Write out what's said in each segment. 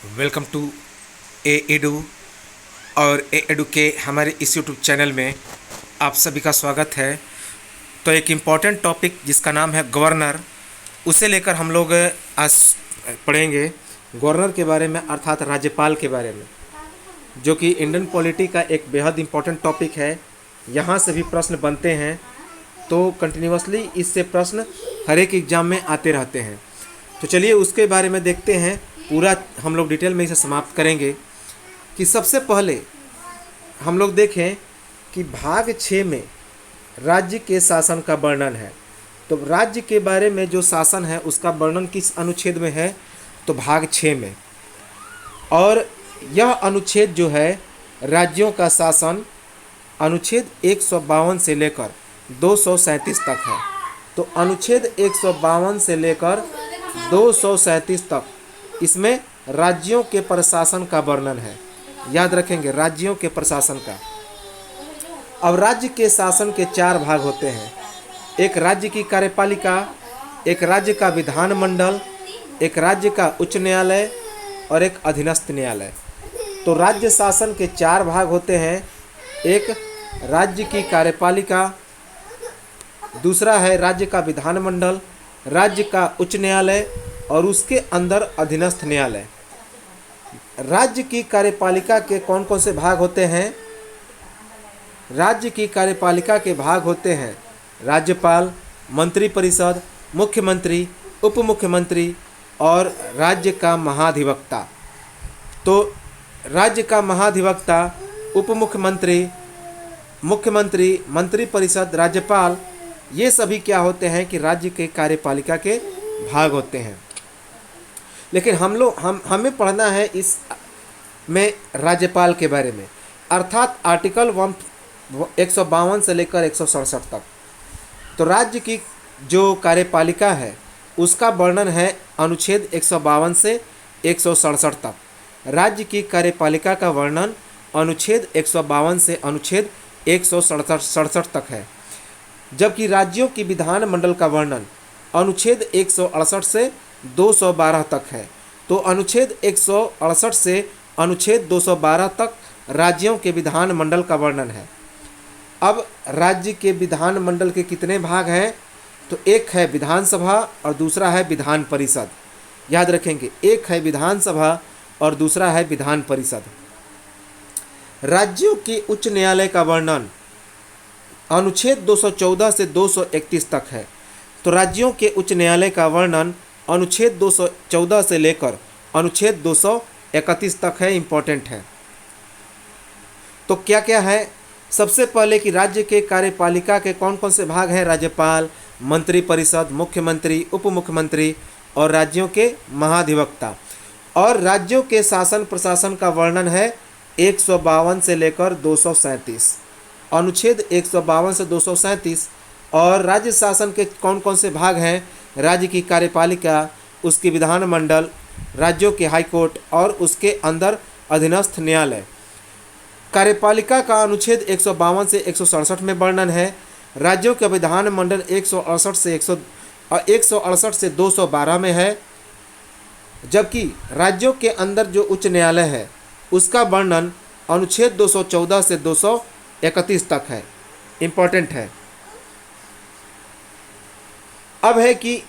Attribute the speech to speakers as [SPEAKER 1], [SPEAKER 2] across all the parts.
[SPEAKER 1] Welcome to A edu और ए edu के हमारे इस यूट्यूब चैनल में आप सभी का स्वागत है। तो एक इम्पॉर्टेंट टॉपिक जिसका नाम है गवर्नर, उसे लेकर हम लोग आज पढ़ेंगे गवर्नर के बारे में, अर्थात राज्यपाल के बारे में, जो कि इंडियन पॉलिटी का एक बेहद इम्पॉर्टेंट टॉपिक है। यहाँ से भी प्रश्न बनते हैं, तो कंटिन्यूसली इससे प्रश्न हर एक एग्ज़ाम में आते रहते हैं। तो चलिए उसके बारे में देखते हैं, पूरा हम लोग डिटेल में इसे समाप्त करेंगे। कि सबसे पहले हम लोग देखें कि भाग 6 में राज्य के शासन का वर्णन है। तो राज्य के बारे में जो शासन है उसका वर्णन किस अनुच्छेद में है? तो भाग 6 में। और यह अनुच्छेद जो है राज्यों का शासन अनुच्छेद 152 से लेकर 237 तक है। तो अनुच्छेद 152 से लेकर 237 तक इसमें राज्यों के प्रशासन का वर्णन है। याद रखेंगे, राज्यों के प्रशासन का। अब राज्य के शासन के 4 भाग होते हैं। एक राज्य की कार्यपालिका, एक राज्य का विधानमंडल, एक राज्य का उच्च न्यायालय और एक अधीनस्थ न्यायालय। तो राज्य शासन के 4 भाग होते हैं। एक राज्य की कार्यपालिका, दूसरा है राज्य का विधानमंडल, राज्य का उच्च न्यायालय और उसके अंदर अधीनस्थ न्यायालय। राज्य की कार्यपालिका के कौन कौन से भाग होते हैं? राज्य की कार्यपालिका के भाग होते हैं राज्यपाल, मंत्रिपरिषद, मुख्यमंत्री, उप मुख्यमंत्री और राज्य का महाधिवक्ता। तो राज्य का महाधिवक्ता, उप मुख्यमंत्री, मुख्यमंत्री, मंत्रिपरिषद, राज्यपाल, ये सभी क्या होते हैं कि राज्य के कार्यपालिका के भाग होते हैं। लेकिन हमें पढ़ना है इस में राज्यपाल के बारे में, अर्थात आर्टिकल 152 से लेकर 167 तक। तो राज्य की जो कार्यपालिका है उसका वर्णन है अनुच्छेद 152 से 167 तक। राज्य की कार्यपालिका का वर्णन अनुच्छेद 152 से अनुच्छेद 167 तक है। जबकि राज्यों की विधानमंडल का वर्णन अनुच्छेद 168 से 212 तक है। तो अनुच्छेद 168 से अनुच्छेद 212 तक राज्यों के विधानमंडल का वर्णन है। अब राज्य के विधानमंडल के कितने भाग हैं? तो एक है विधानसभा और दूसरा है विधान परिषद। याद रखेंगे, एक है विधानसभा और दूसरा है विधान परिषद। राज्यों के उच्च न्यायालय का वर्णन अनुच्छेद 214 से 231 तक है। तो राज्यों के उच्च न्यायालय का वर्णन अनुच्छेद 214 से लेकर अनुच्छेद 231 तक है, इम्पोर्टेंट है। तो क्या क्या है? सबसे पहले कि राज्य के कार्यपालिका के कौन कौन से भाग हैं? राज्यपाल, मंत्रिपरिषद, मुख्यमंत्री, उप मुख्यमंत्री और राज्यों के महाधिवक्ता। और राज्यों के शासन प्रशासन का वर्णन है 152 से लेकर 237, अनुच्छेद 152 से 237। और राज्य शासन के कौन कौन से भाग हैं? राज्य की कार्यपालिका, उसकी विधानमंडल, राज्यों के हाईकोर्ट और उसके अंदर अधीनस्थ न्यायालय। कार्यपालिका का अनुच्छेद 152 से 167 में वर्णन है। राज्यों का विधानमंडल 168 से 212 में है। जबकि राज्यों के अंदर जो उच्च न्यायालय है उसका वर्णन अनुच्छेद 214 से 231 तक है, इम्पोर्टेंट है। अब है कि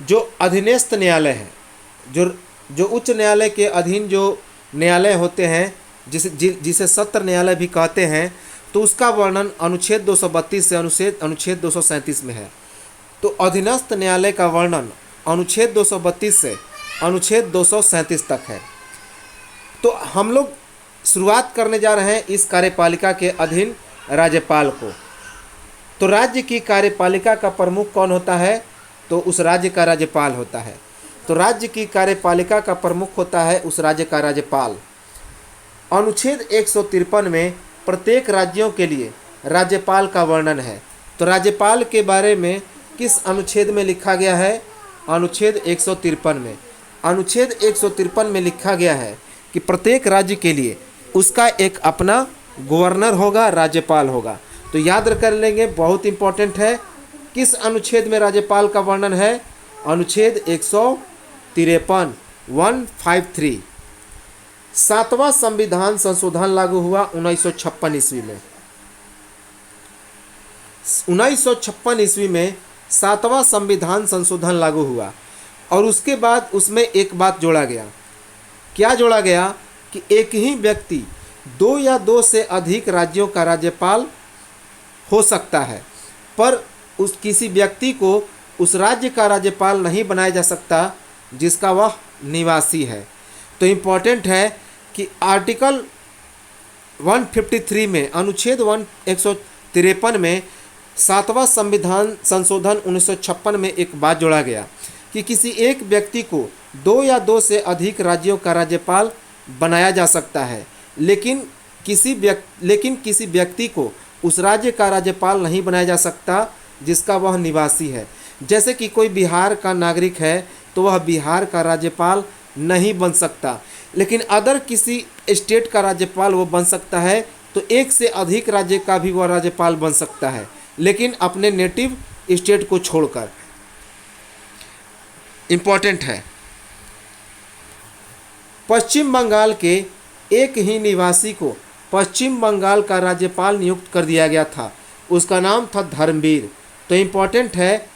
[SPEAKER 1] जो अधीनस्थ न्यायालय है, जो उच्च न्यायालय के अधीन जो न्यायालय होते हैं, जिसे सत्र न्यायालय भी कहते हैं, तो उसका वर्णन अनुच्छेद 232 से अनुच्छेद 237 में है। तो अधीनस्थ न्यायालय का वर्णन अनुच्छेद 232 से अनुच्छेद 237 तक है। तो हम लोग शुरुआत करने जा रहे हैं इस कार्यपालिका के अधीन राज्यपाल को। तो राज्य की कार्यपालिका का प्रमुख कौन होता है? तो उस राज्य का राज्यपाल होता है। तो राज्य की कार्यपालिका का प्रमुख होता है उस राज्य का राज्यपाल। अनुच्छेद 153 में प्रत्येक राज्यों के लिए राज्यपाल का वर्णन है। तो राज्यपाल के बारे में किस अनुच्छेद में लिखा गया है? अनुच्छेद 153 में। अनुच्छेद 153 में लिखा गया है कि प्रत्येक राज्य के लिए उसका एक अपना गवर्नर होगा, राज्यपाल होगा। तो याद कर लेंगे, बहुत इंपॉर्टेंट है। किस अनुच्छेद में राज्यपाल का वर्णन है? अनुच्छेद 153, 153। सातवां संविधान संशोधन लागू हुआ 1956 ईस्वी में। 1956 ईस्वी में सातवां संविधान संशोधन लागू हुआ और उसके बाद उसमें एक बात जोड़ा गया। क्या जोड़ा गया कि एक ही व्यक्ति दो या दो से अधिक राज्यों का राज्यपाल हो सकता है, पर उस किसी व्यक्ति को उस राज्य का राज्यपाल नहीं बनाया जा सकता जिसका वह निवासी है। तो इम्पॉर्टेंट है कि आर्टिकल 153 में, अनुच्छेद 153 में सातवां संविधान संशोधन 1956 में एक बात जोड़ा गया कि किसी एक व्यक्ति को दो या दो से अधिक राज्यों का राज्यपाल बनाया जा सकता है, लेकिन किसी व्यक्ति को उस राज्य का राज्यपाल नहीं बनाया जा सकता जिसका वह निवासी है। जैसे कि कोई बिहार का नागरिक है तो वह बिहार का राज्यपाल नहीं बन सकता, लेकिन अदर किसी स्टेट का राज्यपाल वो बन सकता है। तो एक से अधिक राज्य का भी वह राज्यपाल बन सकता है, लेकिन अपने नेटिव स्टेट को छोड़कर। इम्पोर्टेंट है, पश्चिम बंगाल के एक ही निवासी को पश्चिम बंगाल का राज्यपाल नियुक्त कर दिया गया था, उसका नाम था धर्मवीर। तो इम्पोर्टेंट है,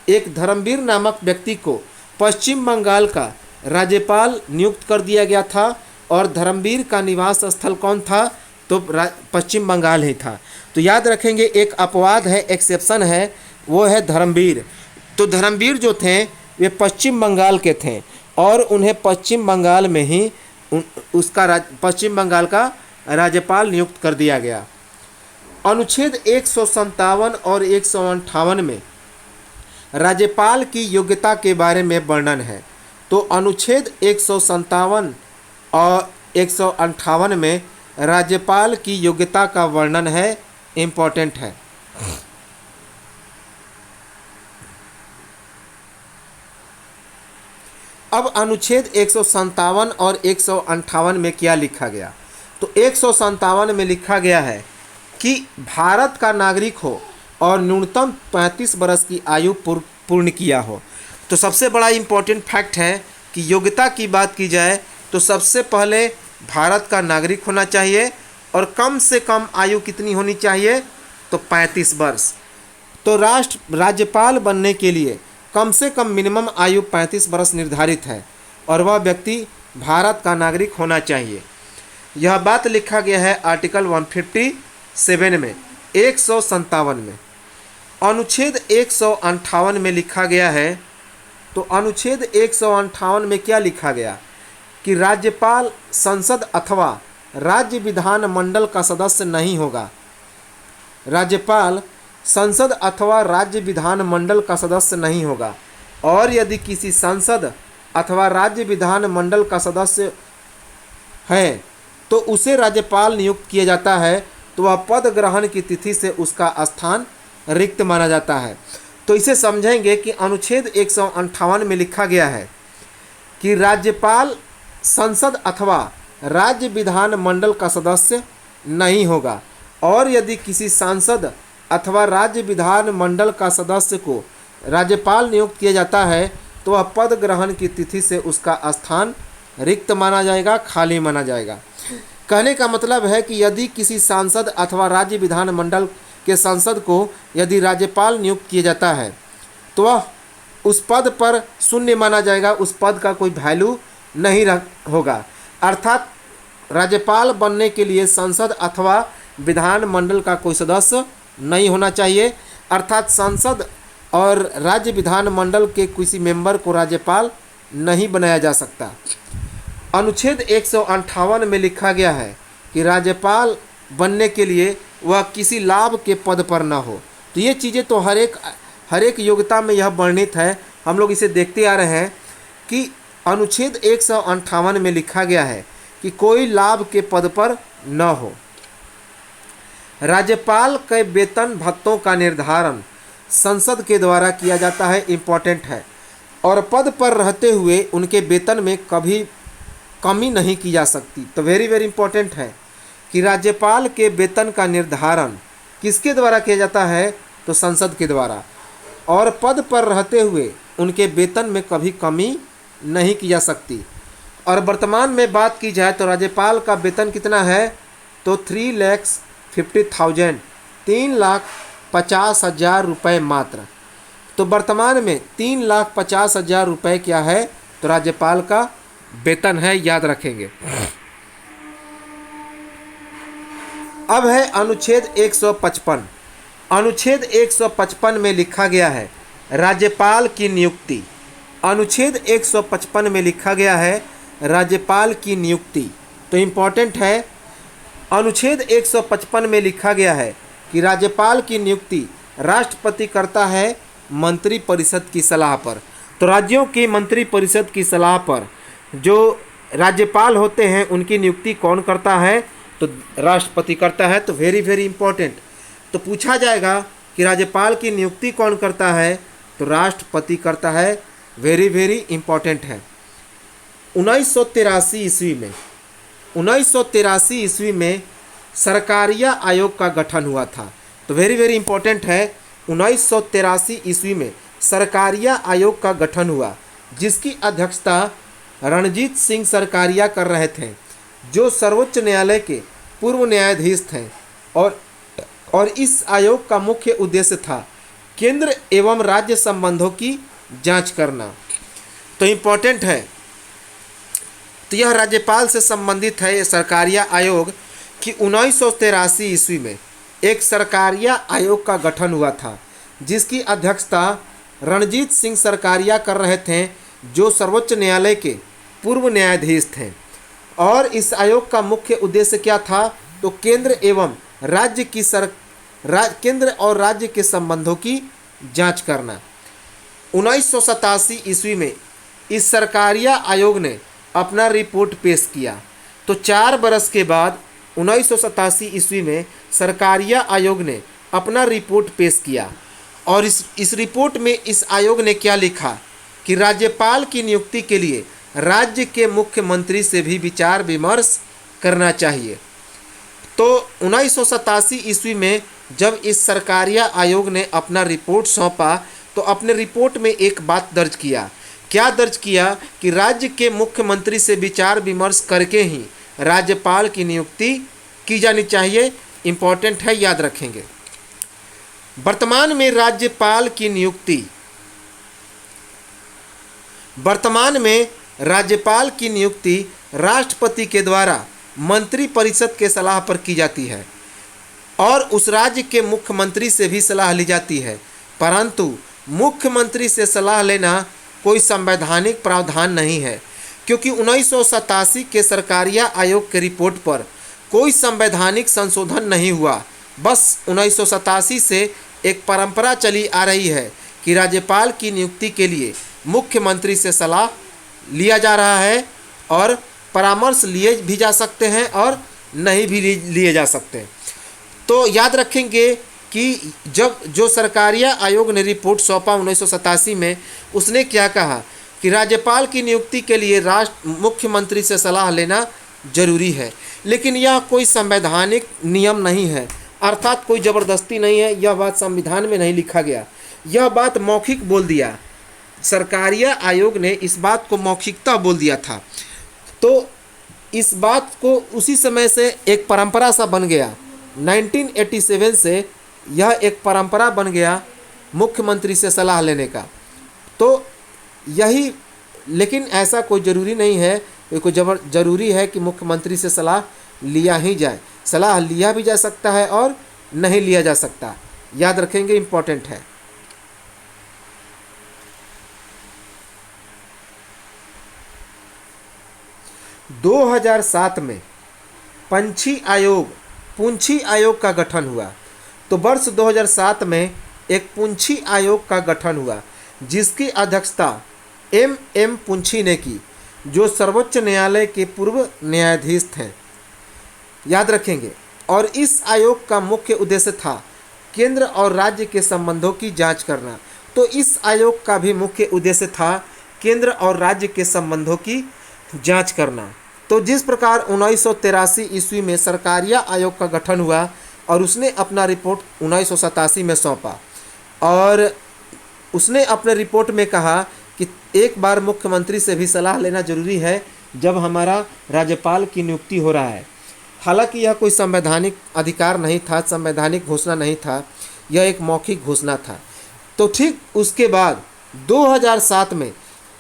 [SPEAKER 1] एक धर्मवीर नामक व्यक्ति को पश्चिम बंगाल का राज्यपाल नियुक्त कर दिया गया था और धर्मवीर का निवास स्थल कौन था? तो पश्चिम बंगाल ही था। तो याद रखेंगे, एक अपवाद है, एक्सेप्शन है, वो है धर्मवीर। तो धर्मवीर जो थे वे पश्चिम बंगाल के थे और उन्हें पश्चिम बंगाल में ही पश्चिम बंगाल का राज्यपाल नियुक्त कर दिया गया। अनुच्छेद 157 और 158 में राज्यपाल की योग्यता के बारे में वर्णन है। तो अनुच्छेद 157 और 158 में राज्यपाल की योग्यता का वर्णन है, इम्पोर्टेंट है। अब अनुच्छेद 157 और 158 में क्या लिखा गया? तो 157 में लिखा गया है कि भारत का नागरिक हो और न्यूनतम 35 वर्ष की आयु पूर्ण किया हो। तो सबसे बड़ा इम्पोर्टेंट फैक्ट है कि योग्यता की बात की जाए तो सबसे पहले भारत का नागरिक होना चाहिए और कम से कम आयु कितनी होनी चाहिए? तो 35 वर्ष। तो राज्यपाल बनने के लिए कम से कम मिनिमम आयु 35 वर्ष निर्धारित है और वह व्यक्ति भारत का नागरिक होना चाहिए। यह बात लिखा गया है आर्टिकल 157 में, 157 में। अनुच्छेद 158 में लिखा गया है। तो अनुच्छेद 158 में क्या लिखा गया कि राज्यपाल संसद अथवा राज्य विधान मंडल का सदस्य नहीं होगा। राज्यपाल संसद अथवा राज्य विधान मंडल का सदस्य नहीं होगा और यदि किसी संसद अथवा राज्य विधान मंडल का सदस्य है तो उसे राज्यपाल नियुक्त किया जाता है, तो वह पद ग्रहण की तिथि से उसका स्थान रिक्त माना जाता है। तो इसे समझेंगे कि अनुच्छेद 158 में लिखा गया है कि राज्यपाल संसद अथवा राज्य विधान मंडल का सदस्य नहीं होगा और यदि किसी सांसद अथवा राज्य विधान मंडल का सदस्य को राज्यपाल नियुक्त किया जाता है तो वह पद ग्रहण की तिथि से उसका स्थान रिक्त माना जाएगा, खाली माना जाएगा। कहने का मतलब है कि यदि किसी सांसद अथवा राज्य विधान मंडल के सांसद को यदि राज्यपाल नियुक्त किया जाता है तो वह उस पद पर शून्य माना जाएगा, उस पद का कोई वैल्यू नहीं होगा। अर्थात राज्यपाल बनने के लिए संसद अथवा विधान मंडल का कोई सदस्य नहीं होना चाहिए, अर्थात संसद और राज्य विधान मंडल के किसी मेंबर को राज्यपाल नहीं बनाया जा सकता। अनुच्छेद 158 में लिखा गया है कि राज्यपाल बनने के लिए वह किसी लाभ के पद पर न हो। तो ये चीज़ें तो हर एक योग्यता में यह वर्णित है। हम लोग इसे देखते आ रहे हैं कि अनुच्छेद 158 में लिखा गया है कि कोई लाभ के पद पर न हो। राज्यपाल के वेतन भत्तों का निर्धारण संसद के द्वारा किया जाता है, इम्पोर्टेंट है, और पद पर रहते हुए उनके वेतन में कभी कमी नहीं की जा सकती। तो वेरी वेरी इंपॉर्टेंट है कि राज्यपाल के वेतन का निर्धारण किसके द्वारा किया जाता है? तो संसद के द्वारा, और पद पर रहते हुए उनके वेतन में कभी कमी नहीं की जा सकती। और वर्तमान में बात की जाए तो राज्यपाल का वेतन कितना है, तो 3,50,000, 3,50,000 रुपये मात्र। तो वर्तमान में 3,50,000 रुपये क्या है, तो राज्यपाल का वेतन है, याद रखेंगे। अब है अनुच्छेद 155। अनुच्छेद 155 में लिखा गया है राज्यपाल की नियुक्ति। अनुच्छेद 155 में लिखा गया है राज्यपाल की नियुक्ति। तो इम्पोर्टेंट है, अनुच्छेद 155 में लिखा गया है कि राज्यपाल की नियुक्ति राष्ट्रपति करता है मंत्री परिषद की सलाह पर। तो राज्यों की मंत्री परिषद की सलाह पर जो राज्यपाल होते हैं उनकी नियुक्ति कौन करता है, तो राष्ट्रपति करता है। तो वेरी वेरी इंपॉर्टेंट, तो पूछा जाएगा कि राज्यपाल की नियुक्ति कौन करता है, तो राष्ट्रपति करता है। वेरी वेरी इंपॉर्टेंट है। 1983 ईस्वी में सरकारिया आयोग का गठन हुआ था। तो वेरी वेरी इंपॉर्टेंट है, 1983 ईस्वी में सरकारिया आयोग का गठन हुआ, जिसकी अध्यक्षता रणजीत सिंह सरकारिया कर रहे थे, जो सर्वोच्च न्यायालय के पूर्व न्यायाधीश थे। और इस आयोग का मुख्य उद्देश्य था केंद्र एवं राज्य संबंधों की जांच करना। तो इम्पोर्टेंट है, तो यह राज्यपाल से संबंधित है, ये सरकारिया आयोग, कि 1983 ईस्वी में एक सरकारिया आयोग का गठन हुआ था, जिसकी अध्यक्षता रणजीत सिंह सरकारिया कर रहे थे, जो सर्वोच्च न्यायालय के पूर्व न्यायाधीश थे। और इस आयोग का मुख्य उद्देश्य क्या था, तो केंद्र और राज्य के संबंधों की जांच करना। 1987 ईस्वी में इस सरकारिया आयोग ने अपना रिपोर्ट पेश किया। तो 4 बरस के बाद 1987 ईस्वी में सरकारिया आयोग ने अपना रिपोर्ट पेश किया। और इस रिपोर्ट में इस आयोग ने क्या लिखा कि राज्यपाल की नियुक्ति के लिए राज्य के मुख्यमंत्री से भी विचार विमर्श करना चाहिए। तो 1987 ईस्वी में जब इस सरकारिया आयोग ने अपना रिपोर्ट सौंपा, तो अपने रिपोर्ट में एक बात दर्ज किया। क्या दर्ज किया कि राज्य के मुख्यमंत्री से विचार विमर्श करके ही राज्यपाल की नियुक्ति की जानी चाहिए। इम्पोर्टेंट है, याद रखेंगे। वर्तमान में राज्यपाल की नियुक्ति राष्ट्रपति के द्वारा मंत्री परिषद के सलाह पर की जाती है और उस राज्य के मुख्यमंत्री से भी सलाह ली जाती है, परंतु मुख्यमंत्री से सलाह लेना कोई संवैधानिक प्रावधान नहीं है, क्योंकि 1987 के सरकारिया आयोग के रिपोर्ट पर कोई संवैधानिक संशोधन नहीं हुआ। बस 1987 से एक परंपरा चली आ रही है कि राज्यपाल की नियुक्ति के लिए मुख्यमंत्री से सलाह लिया जा रहा है, और परामर्श लिए भी जा सकते हैं और नहीं भी लिए जा सकते हैं। तो याद रखेंगे कि जब जो सरकारिया आयोग ने रिपोर्ट सौंपा 1987 में, उसने क्या कहा कि राज्यपाल की नियुक्ति के लिए मुख्यमंत्री से सलाह लेना जरूरी है, लेकिन यह कोई संवैधानिक नियम नहीं है, अर्थात कोई ज़बरदस्ती नहीं है। यह बात संविधान में नहीं लिखा गया, यह बात मौखिक बोल दिया। सरकारिया आयोग ने इस बात को मौखिकता बोल दिया था। तो इस बात को उसी समय से एक परंपरा सा बन गया। 1987 से यह एक परंपरा बन गया मुख्यमंत्री से सलाह लेने का। तो यही, लेकिन ऐसा कोई ज़रूरी नहीं है, कोई ज़रूरी है कि मुख्यमंत्री से सलाह लिया ही जाए। सलाह लिया भी जा सकता है और नहीं लिया जा सकता, याद रखेंगे, इम्पोर्टेंट है। दो 2007 में पुंछी आयोग का गठन हुआ। तो वर्ष 2007 में एक पुंछी आयोग का गठन हुआ, जिसकी अध्यक्षता M पुंछी ने की, जो सर्वोच्च न्यायालय के पूर्व न्यायाधीश थे, याद रखेंगे। और इस आयोग का मुख्य उद्देश्य था केंद्र और राज्य के संबंधों की जांच करना। तो इस आयोग का भी मुख्य उद्देश्य था केंद्र और राज्य के संबंधों की जांच करना। तो जिस प्रकार 1983 ईस्वी में सरकारिया आयोग का गठन हुआ और उसने अपना रिपोर्ट 1987 में सौंपा, और उसने अपने रिपोर्ट में कहा कि एक बार मुख्यमंत्री से भी सलाह लेना जरूरी है, जब हमारा राज्यपाल की नियुक्ति हो रहा है। हालांकि यह कोई संवैधानिक अधिकार नहीं था, संवैधानिक घोषणा नहीं था, यह एक मौखिक घोषणा था। तो ठीक उसके बाद 2007 में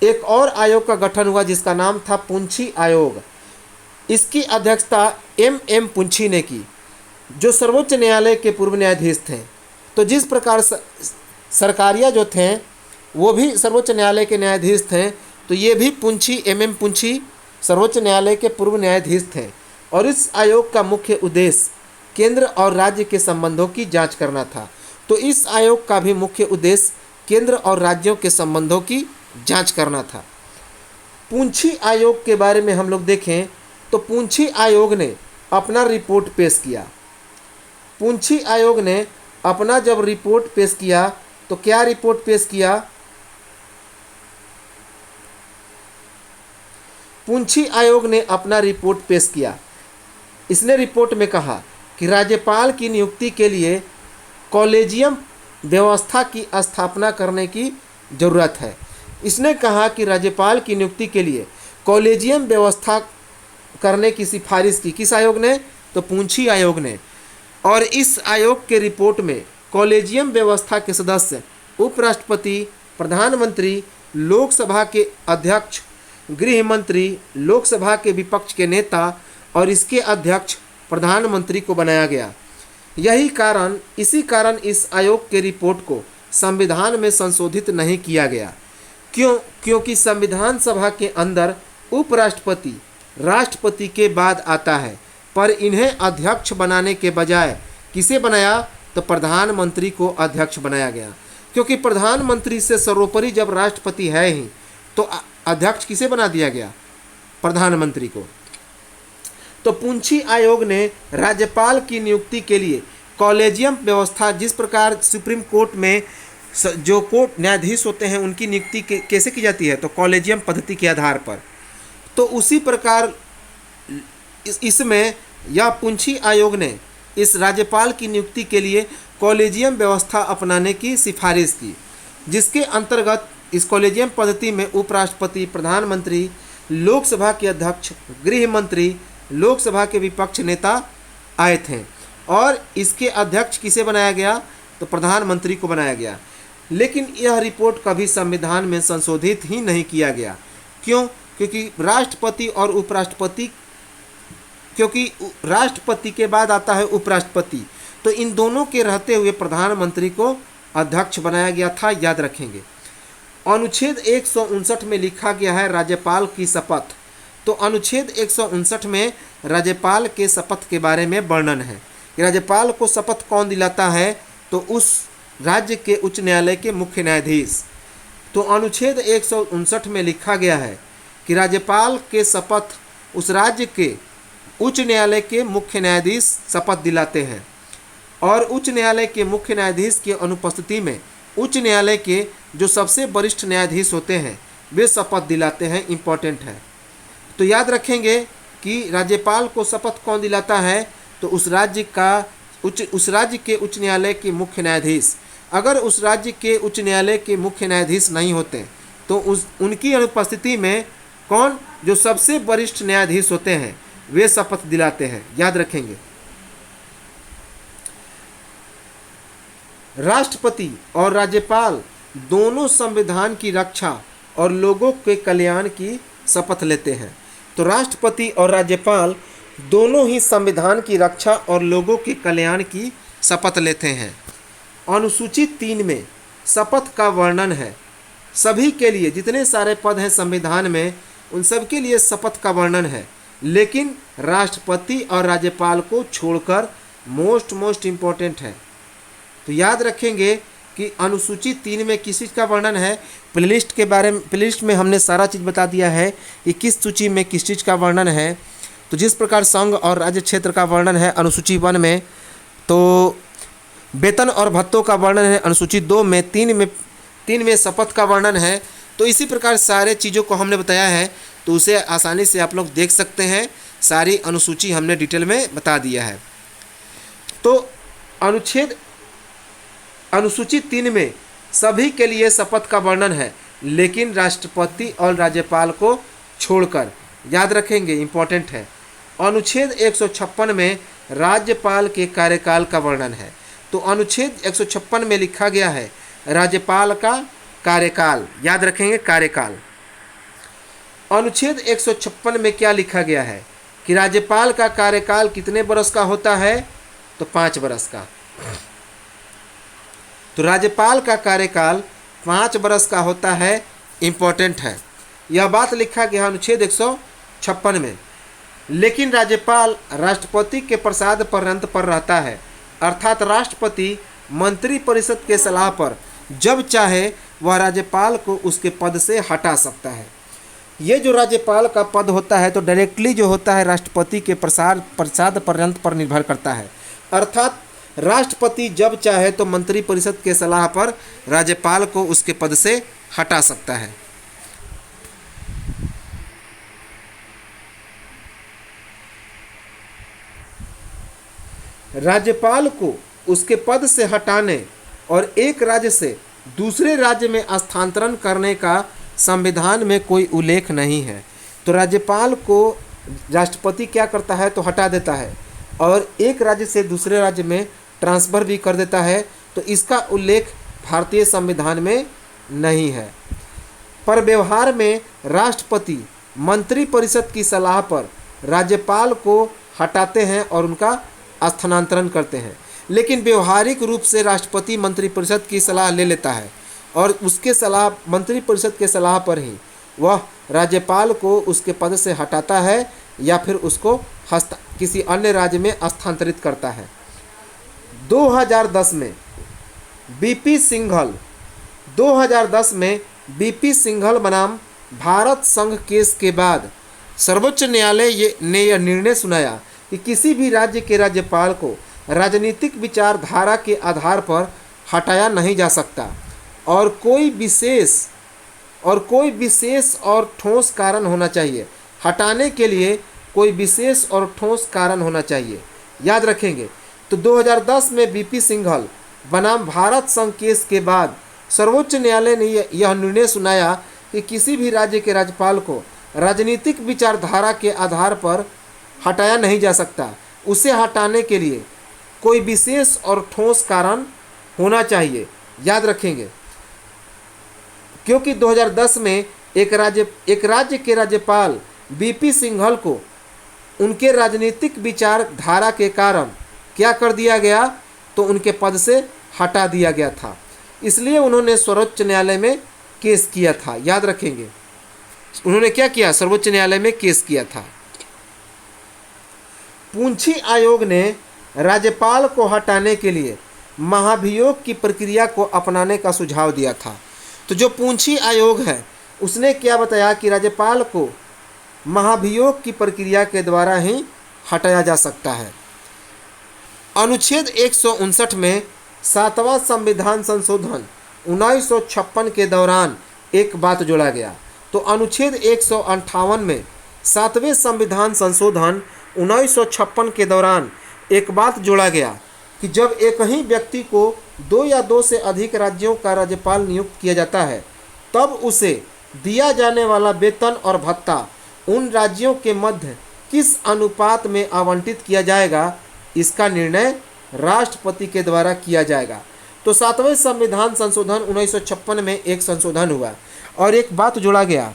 [SPEAKER 1] एक और आयोग का गठन हुआ जिसका नाम था पुंछी आयोग। इसकी अध्यक्षता M पुंछी ने की, जो सर्वोच्च न्यायालय के पूर्व न्यायाधीश थे। तो जिस प्रकार सरकारिया जो थे वो भी सर्वोच्च न्यायालय के न्यायाधीश थे, तो ये भी पुंछी M पुंछी सर्वोच्च न्यायालय के पूर्व न्यायाधीश थे। और इस आयोग का मुख्य उद्देश्य केंद्र और राज्य के संबंधों की जांच करना था। तो इस आयोग का भी मुख्य उद्देश्य केंद्र और राज्यों के संबंधों की जांच करना था। पुंछी आयोग के बारे में हम लोग देखें तो पुंछी आयोग ने अपना रिपोर्ट पेश किया। पुंछी आयोग ने अपना जब रिपोर्ट पेश किया तो क्या रिपोर्ट पेश किया? पुंछी आयोग ने अपना रिपोर्ट पेश किया। इसने रिपोर्ट में कहा कि राज्यपाल की नियुक्ति के लिए कॉलेजियम व्यवस्था की स्थापना करने की ज़रूरत है। इसने कहा कि राज्यपाल की नियुक्ति के लिए कॉलेजियम व्यवस्था करने की सिफारिश की। किस आयोग ने? तो पुंछी आयोग ने। और इस आयोग के रिपोर्ट में कॉलेजियम व्यवस्था के सदस्य उपराष्ट्रपति, प्रधानमंत्री, लोकसभा के अध्यक्ष, गृह मंत्री, लोकसभा के विपक्ष के नेता और इसके अध्यक्ष प्रधानमंत्री को बनाया गया। इसी कारण इस आयोग के रिपोर्ट को संविधान में संशोधित नहीं किया गया। क्योंकि संविधान सभा के अंदर उपराष्ट्रपति राष्ट्रपति के बाद आता है, पर इन्हें अध्यक्ष बनाने के बजाय किसे बनाया? तो प्रधानमंत्री को अध्यक्ष बनाया गया। क्योंकि प्रधानमंत्री से सर्वोपरि जब राष्ट्रपति है ही, तो अध्यक्ष किसे बना दिया गया? प्रधानमंत्री को। तो पुंछी आयोग ने राज्यपाल की नियुक्ति के लिए कॉलेजियम व्यवस्था, जिस प्रकार सुप्रीम कोर्ट में जो कोर्ट न्यायाधीश होते हैं उनकी नियुक्ति कैसे की जाती है? तो कॉलेजियम पद्धति के आधार पर। तो उसी प्रकार इसमें यह पुंछी आयोग ने इस राज्यपाल की नियुक्ति के लिए कॉलेजियम व्यवस्था अपनाने की सिफारिश की, जिसके अंतर्गत इस कॉलेजियम पद्धति में उपराष्ट्रपति, प्रधानमंत्री, लोकसभा के अध्यक्ष, गृह मंत्री, लोकसभा के विपक्ष नेता आए थे। और इसके अध्यक्ष किसे बनाया गया? तो प्रधानमंत्री को बनाया गया। लेकिन यह रिपोर्ट कभी संविधान में संशोधित ही नहीं किया गया। क्यों? क्योंकि राष्ट्रपति के बाद आता है उपराष्ट्रपति, तो इन दोनों के रहते हुए प्रधानमंत्री को अध्यक्ष बनाया गया था, याद रखेंगे। अनुच्छेद 159 में लिखा गया है राज्यपाल की शपथ। तो अनुच्छेद 159 में राज्यपाल के शपथ के बारे में वर्णन है। राज्यपाल को शपथ कौन दिलाता है? तो उस राज्य के उच्च न्यायालय के मुख्य न्यायाधीश। तो अनुच्छेद 159 में लिखा गया है कि राज्यपाल के शपथ उस राज्य के उच्च न्यायालय के मुख्य न्यायाधीश शपथ दिलाते हैं। और उच्च न्यायालय के मुख्य न्यायाधीश की अनुपस्थिति में उच्च न्यायालय के जो सबसे वरिष्ठ न्यायाधीश होते हैं वे शपथ दिलाते हैं। इम्पोर्टेंट है। तो याद रखेंगे कि राज्यपाल को शपथ कौन दिलाता है? तो उस राज्य के उच्च न्यायालय के मुख्य न्यायाधीश। अगर उस राज्य के उच्च न्यायालय के मुख्य न्यायाधीश नहीं होते तो उनकी अनुपस्थिति में कौन? जो सबसे वरिष्ठ न्यायाधीश होते हैं वे शपथ दिलाते हैं, याद रखेंगे। राष्ट्रपति और राज्यपाल दोनों संविधान की रक्षा और लोगों के कल्याण की शपथ लेते हैं। तो राष्ट्रपति और राज्यपाल दोनों ही संविधान की रक्षा और लोगों के कल्याण की शपथ लेते हैं। अनुसूची 3 में शपथ का वर्णन है। सभी के लिए जितने सारे पद हैं संविधान में उन सब के लिए शपथ का वर्णन है, लेकिन राष्ट्रपति और राज्यपाल को छोड़कर मोस्ट इम्पोर्टेंट है। तो याद रखेंगे कि अनुसूची 3 में किस चीज़ का वर्णन है। प्लेलिस्ट में हमने सारा चीज़ बता दिया है कि किस सूची में किस चीज़ का वर्णन है। तो जिस प्रकार संघ और राज्य क्षेत्र का वर्णन है अनुसूची 1 में, तो वेतन और भत्तों का वर्णन है अनुसूची 2 में, 3 में शपथ का वर्णन है। तो इसी प्रकार सारे चीज़ों को हमने बताया है, तो उसे आसानी से आप लोग देख सकते हैं। सारी अनुसूची हमने डिटेल में बता दिया है। तो अनुसूची 3 में सभी के लिए शपथ का वर्णन है, लेकिन राष्ट्रपति और राज्यपाल को छोड़कर। याद रखेंगे, इंपॉर्टेंट है। अनुच्छेद 156 में राज्यपाल के कार्यकाल का वर्णन है। तो अनुच्छेद 156 में लिखा गया है राज्यपाल का कार्यकाल, याद रखेंगे कार्यकाल। अनुच्छेद 156 में क्या लिखा गया है कि राज्यपाल का कार्यकाल कितने बरस का होता है? तो 5 बरस का। तो राज्यपाल का कार्यकाल 5 बरस का होता है, इंपॉर्टेंट है। यह बात लिखा गया अनुच्छेद 156 में। लेकिन राज्यपाल राष्ट्रपति के प्रसाद पर्यंत पर रहता है, अर्थात राष्ट्रपति मंत्रिपरिषद के सलाह पर जब चाहे वह राज्यपाल को उसके पद से हटा सकता है। ये जो राज्यपाल का पद होता है तो डायरेक्टली जो होता है राष्ट्रपति के प्रसाद पर्यंत पर निर्भर करता है, अर्थात राष्ट्रपति जब चाहे तो मंत्रिपरिषद के सलाह पर राज्यपाल को उसके पद से हटा सकता है। राज्यपाल को उसके पद से हटाने और एक राज्य से दूसरे राज्य में स्थानांतरण करने का संविधान में कोई उल्लेख नहीं है। तो राज्यपाल को राष्ट्रपति क्या करता है? तो हटा देता है और एक राज्य से दूसरे राज्य में ट्रांसफ़र भी कर देता है। तो इसका उल्लेख भारतीय संविधान में नहीं है। पर व्यवहार में राष्ट्रपति मंत्रिपरिषद की सलाह पर राज्यपाल को हटाते हैं और उनका स्थानांतरण करते हैं। लेकिन व्यवहारिक रूप से राष्ट्रपति मंत्रिपरिषद की सलाह ले लेता है और उसके सलाह मंत्रिपरिषद के सलाह पर ही वह राज्यपाल को उसके पद से हटाता है या फिर उसको किसी अन्य राज्य में स्थानांतरित करता है। 2010 में बीपी सिंघल बनाम भारत संघ केस के बाद सर्वोच्च न्यायालय ने यह निर्णय सुनाया कि किसी भी राज्य के राज्यपाल को राजनीतिक विचारधारा के आधार पर हटाया नहीं जा सकता और कोई विशेष और ठोस कारण होना चाहिए। हटाने के लिए कोई विशेष और ठोस कारण होना चाहिए, याद रखेंगे। तो 2010 में बीपी सिंघल बनाम भारत संघ केस के बाद सर्वोच्च न्यायालय ने यह निर्णय सुनाया कि किसी भी राज्य के राज्यपाल को राजनीतिक विचारधारा के आधार पर हटाया नहीं जा सकता। उसे हटाने के लिए कोई विशेष और ठोस कारण होना चाहिए, याद रखेंगे। क्योंकि 2010 में एक राज्य के राज्यपाल बीपी सिंघल को उनके राजनीतिक विचारधारा के कारण क्या कर दिया गया? तो उनके पद से हटा दिया गया था। इसलिए उन्होंने सर्वोच्च न्यायालय में केस किया था, याद रखेंगे। उन्होंने क्या किया? सर्वोच्च न्यायालय में केस किया था। पूंछी आयोग ने राज्यपाल को हटाने के लिए महाभियोग की प्रक्रिया को अपनाने का सुझाव दिया था। तो जो पूंछी आयोग है उसने क्या बताया कि राज्यपाल को महाभियोग की प्रक्रिया के द्वारा ही हटाया जा सकता है। अनुच्छेद 159 में 7वां संविधान संशोधन 1956 के दौरान एक बात जोड़ा गया। तो अनुच्छेद 158 में 7वें संविधान संशोधन 1956 के दौरान एक बात जोड़ा गया कि जब एक ही व्यक्ति को 2 या 2 से अधिक राज्यों का राज्यपाल नियुक्त किया जाता है तब उसे दिया जाने वाला वेतन और भत्ता उन राज्यों के मध्य किस अनुपात में आवंटित किया जाएगा, इसका निर्णय राष्ट्रपति के द्वारा किया जाएगा। तो 7वें संविधान संशोधन 1956 में एक संशोधन हुआ और एक बात जोड़ा गया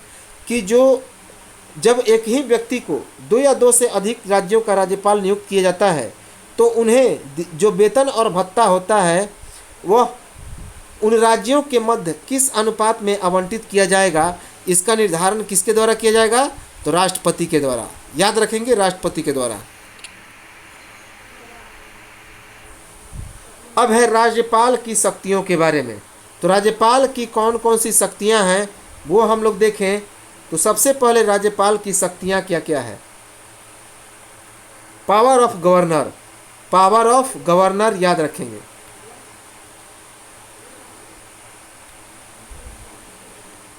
[SPEAKER 1] कि जब एक ही व्यक्ति को 2 या 2 से अधिक राज्यों का राज्यपाल नियुक्त किया जाता है तो उन्हें जो वेतन और भत्ता होता है वह उन राज्यों के मध्य किस अनुपात में आवंटित किया जाएगा, इसका निर्धारण किसके द्वारा किया जाएगा? तो राष्ट्रपति के द्वारा, याद रखेंगे, राष्ट्रपति के द्वारा। अब है राज्यपाल की शक्तियों के बारे में। तो राज्यपाल की कौन कौन सी शक्तियां हैं वो हम लोग देखें। तो सबसे पहले राज्यपाल की शक्तियां क्या क्या है? पावर ऑफ गवर्नर, याद रखेंगे।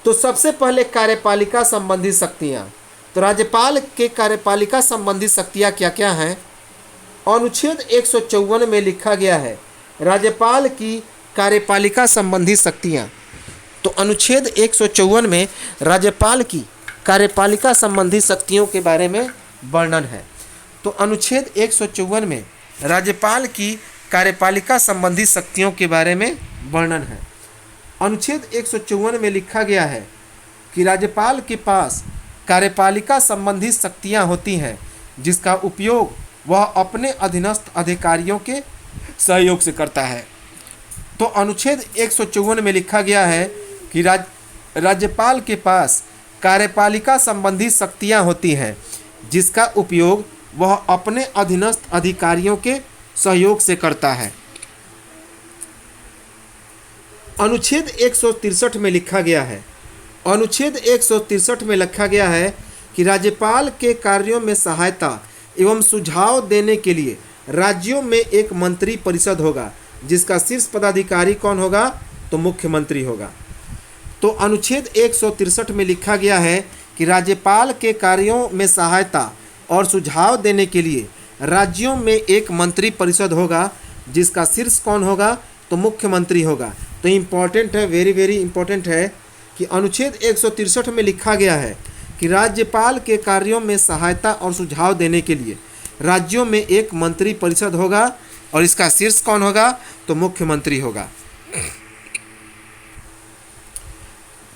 [SPEAKER 1] तो सबसे पहले कार्यपालिका संबंधी शक्तियां। तो राज्यपाल के कार्यपालिका संबंधी शक्तियां क्या क्या हैं? अनुच्छेद 154 में लिखा गया है राज्यपाल की कार्यपालिका संबंधी शक्तियां। तो अनुच्छेद 154 में राज्यपाल की कार्यपालिका संबंधी शक्तियों के बारे में वर्णन है। तो अनुच्छेद 154 में राज्यपाल की कार्यपालिका संबंधी शक्तियों के बारे में वर्णन है। अनुच्छेद 154 में लिखा गया है कि राज्यपाल के पास कार्यपालिका संबंधी शक्तियां होती हैं जिसका उपयोग वह अपने अधीनस्थ अधिकारियों के सहयोग से करता है। तो अनुच्छेद 154 में लिखा गया है कि राज्यपाल के पास कार्यपालिका संबंधी शक्तियां होती हैं जिसका उपयोग वह अपने अधीनस्थ अधिकारियों के सहयोग से करता है। अनुच्छेद 163 में लिखा गया है, अनुच्छेद 163 में लिखा गया है कि राज्यपाल के कार्यों में सहायता एवं सुझाव देने के लिए राज्यों में एक मंत्री परिषद होगा जिसका शीर्ष पदाधिकारी कौन होगा? तो मुख्यमंत्री होगा। तो अनुच्छेद 163 में लिखा गया है कि राज्यपाल के कार्यों में सहायता और सुझाव देने के लिए राज्यों में एक मंत्री परिषद होगा जिसका शीर्ष कौन होगा? तो मुख्यमंत्री होगा। तो इम्पॉर्टेंट है, वेरी वेरी इम्पॉर्टेंट है कि अनुच्छेद 163 में लिखा गया है कि राज्यपाल के कार्यों में सहायता और सुझाव देने के लिए राज्यों में एक मंत्री परिषद होगा और इसका शीर्ष कौन होगा? तो मुख्यमंत्री होगा।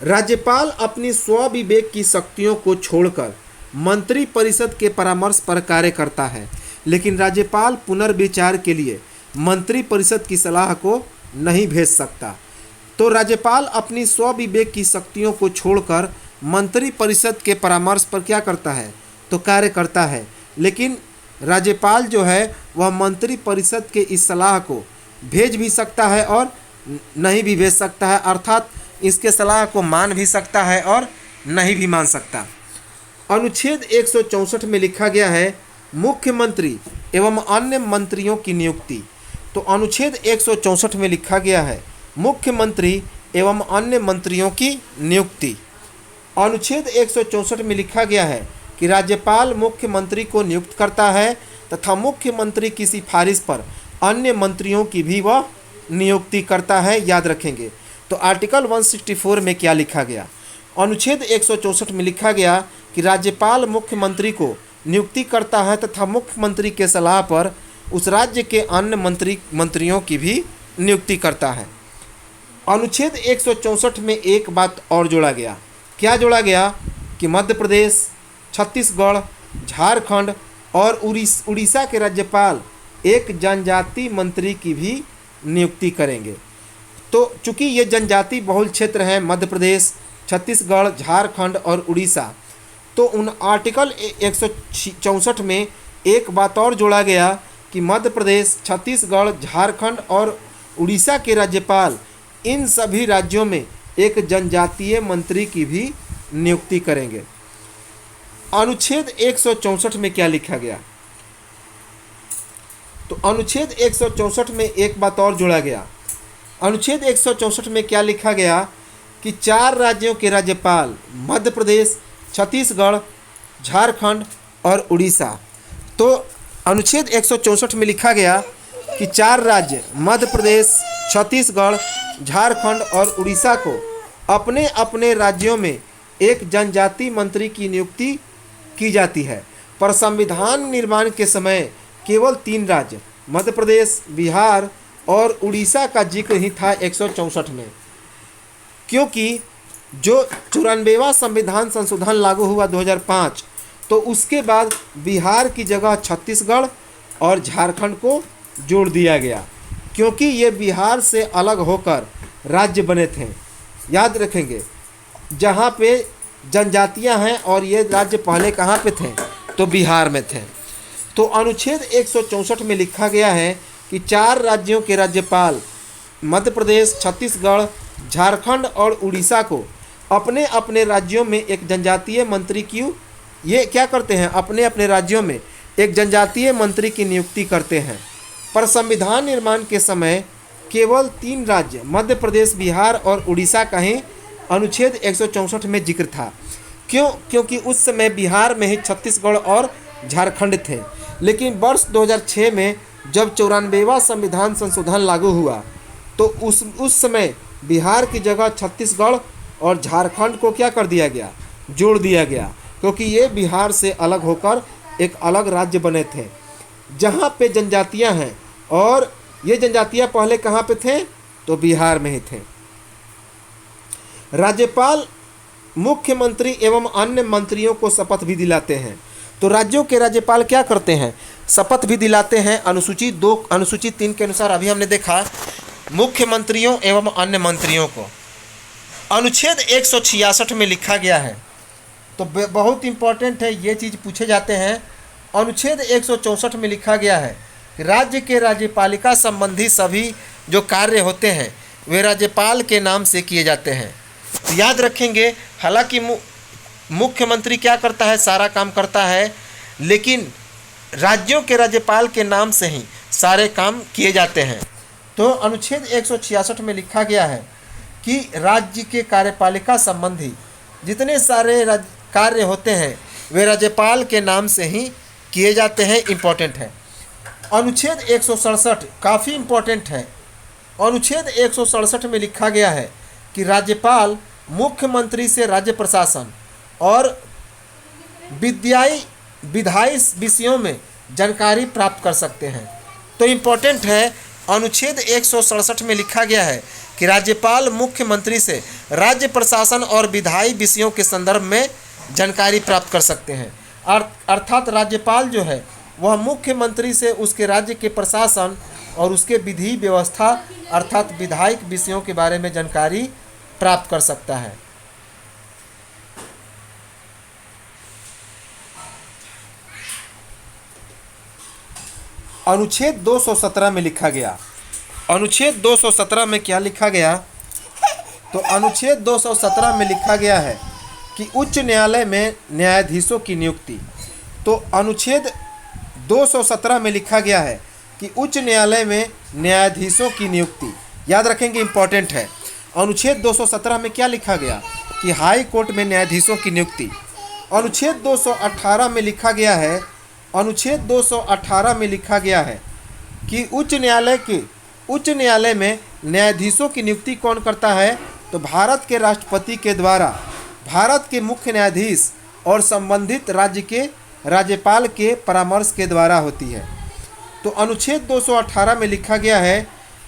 [SPEAKER 1] राज्यपाल अपनी स्वविवेक की शक्तियों को छोड़कर मंत्री परिषद के परामर्श पर कार्य करता है, लेकिन राज्यपाल पुनर्विचार के लिए मंत्री परिषद की सलाह को नहीं भेज सकता। तो राज्यपाल अपनी स्वविवेक की शक्तियों को छोड़कर मंत्री परिषद के परामर्श पर क्या करता है? तो कार्य करता है, लेकिन राज्यपाल जो है वह मंत्री परिषद के इस सलाह को भेज भी सकता है और नहीं भी भेज सकता है, अर्थात इसके सलाह को मान भी सकता है और नहीं भी मान सकता। अनुच्छेद 164 में लिखा गया है मुख्यमंत्री एवं अन्य मंत्रियों की नियुक्ति। तो अनुच्छेद 164 में लिखा गया है मुख्यमंत्री एवं अन्य मंत्रियों की नियुक्ति। अनुच्छेद 164 में लिखा गया है कि राज्यपाल मुख्यमंत्री को नियुक्त करता है तथा मुख्यमंत्री की सिफारिश पर अन्य मंत्रियों की भी वह नियुक्ति करता है, याद रखेंगे। तो आर्टिकल 164 में क्या लिखा गया? अनुच्छेद 164 में लिखा गया कि राज्यपाल मुख्यमंत्री को नियुक्ति करता है तथा मुख्यमंत्री के सलाह पर उस राज्य के अन्य मंत्रियों की भी नियुक्ति करता है। अनुच्छेद 164 में एक बात और जोड़ा गया। क्या जोड़ा गया? कि मध्य प्रदेश, छत्तीसगढ़, झारखंड और उड़ीसा के राज्यपाल एक जनजाति मंत्री की भी नियुक्ति करेंगे। तो चूंकि ये जनजाति बहुल क्षेत्र हैं, मध्य प्रदेश, छत्तीसगढ़, झारखंड और उड़ीसा, तो उन आर्टिकल 164 में एक बात और जोड़ा गया कि मध्य प्रदेश, छत्तीसगढ़, झारखंड और उड़ीसा के राज्यपाल इन सभी राज्यों में एक जनजातीय मंत्री की भी नियुक्ति करेंगे। अनुच्छेद 164 में क्या लिखा गया? तो अनुच्छेद 164 में एक बात और जोड़ा गया। अनुच्छेद 164 में क्या लिखा गया? कि 4 राज्यों के राज्यपाल मध्य प्रदेश, छत्तीसगढ़, झारखंड और उड़ीसा। तो अनुच्छेद 164 में लिखा गया कि 4 राज्य मध्य प्रदेश, छत्तीसगढ़, झारखंड और उड़ीसा को अपने अपने राज्यों में एक जनजाति मंत्री की नियुक्ति की जाती है, पर संविधान निर्माण के समय केवल 3 राज्य मध्य प्रदेश, बिहार और उड़ीसा का जिक्र ही था 164 में, क्योंकि जो 94वां संविधान संशोधन लागू हुआ 2005, तो उसके बाद बिहार की जगह छत्तीसगढ़ और झारखंड को जोड़ दिया गया, क्योंकि ये बिहार से अलग होकर राज्य बने थे। याद रखेंगे, जहाँ पे जनजातियाँ हैं और ये राज्य पहले कहाँ पे थे? तो बिहार में थे। तो अनुच्छेद 164 में लिखा गया है कि 4 राज्यों के राज्यपाल मध्य प्रदेश, छत्तीसगढ़, झारखंड और उड़ीसा को अपने अपने राज्यों में एक जनजातीय मंत्री की ये क्या करते हैं? अपने अपने राज्यों में एक जनजातीय मंत्री की नियुक्ति करते हैं। पर संविधान निर्माण के समय केवल 3 राज्य मध्य प्रदेश, बिहार और उड़ीसा का ही अनुच्छेद 164 में जिक्र था। क्यों? क्योंकि उस समय बिहार में ही छत्तीसगढ़ और झारखंड थे। लेकिन वर्ष 2006 में जब 94वां संविधान संशोधन लागू हुआ, तो उस समय बिहार की जगह छत्तीसगढ़ और झारखंड को क्या कर दिया गया? जोड़ दिया गया, क्योंकि ये बिहार से अलग होकर एक अलग राज्य बने थे जहाँ पे जनजातियाँ हैं, और ये जनजातियाँ पहले कहाँ पे थे, तो बिहार में ही थे। राज्यपाल मुख्यमंत्री एवं अन्य मंत्रियों को शपथ भी दिलाते हैं। तो राज्यों के राज्यपाल क्या करते हैं, शपथ भी दिलाते हैं। अनुसूची 2 अनुसूची 3 के अनुसार अभी हमने देखा मुख्यमंत्रियों एवं अन्य मंत्रियों को अनुच्छेद 166 में लिखा गया है। तो बहुत इंपॉर्टेंट है, ये चीज़ पूछे जाते हैं। अनुच्छेद 164 में लिखा गया है कि राज्य के राज्यपालिका संबंधी सभी जो कार्य होते हैं वे राज्यपाल के नाम से किए जाते हैं। तो याद रखेंगे, हालांकि मुख्यमंत्री क्या करता है, सारा काम करता है, लेकिन राज्यों के राज्यपाल के नाम से ही सारे काम किए जाते हैं। तो अनुच्छेद 166 में लिखा गया है कि राज्य के कार्यपालिका संबंधी जितने सारे कार्य होते हैं वे राज्यपाल के नाम से ही किए जाते हैं। इम्पोर्टेंट है। अनुच्छेद 167 काफ़ी इम्पोर्टेंट है। अनुच्छेद 167 में लिखा गया है कि राज्यपाल मुख्यमंत्री से राज्य प्रशासन और विधायी विषयों में जानकारी प्राप्त कर सकते हैं। तो इम्पोर्टेंट है, अनुच्छेद 167 में लिखा गया है कि राज्यपाल मुख्यमंत्री से राज्य प्रशासन और विधायी विषयों के संदर्भ में जानकारी प्राप्त कर सकते हैं। अर्थात राज्यपाल जो है वह मुख्यमंत्री से उसके राज्य के प्रशासन और उसके विधि व्यवस्था अर्थात विधायिक विषयों के बारे में जानकारी प्राप्त कर सकता है। अनुच्छेद 217 में लिखा गया, अनुच्छेद 217 में क्या लिखा गया, तो अनुच्छेद 217 में लिखा गया है कि उच्च न्यायालय में न्यायाधीशों की नियुक्ति। तो अनुच्छेद 217 में लिखा गया है कि उच्च न्यायालय में न्यायाधीशों की नियुक्ति। याद रखेंगे, इंपॉर्टेंट है। अनुच्छेद 217 में क्या लिखा गया कि हाई कोर्ट में न्यायाधीशों की नियुक्ति। अनुच्छेद 218 में लिखा गया है, अनुच्छेद 218 में लिखा गया है कि उच्च न्यायालय में न्यायाधीशों की नियुक्ति कौन करता है, तो भारत के राष्ट्रपति के द्वारा भारत के मुख्य न्यायाधीश और संबंधित राज्य के राज्यपाल के परामर्श के द्वारा होती है। तो अनुच्छेद 218 में लिखा गया है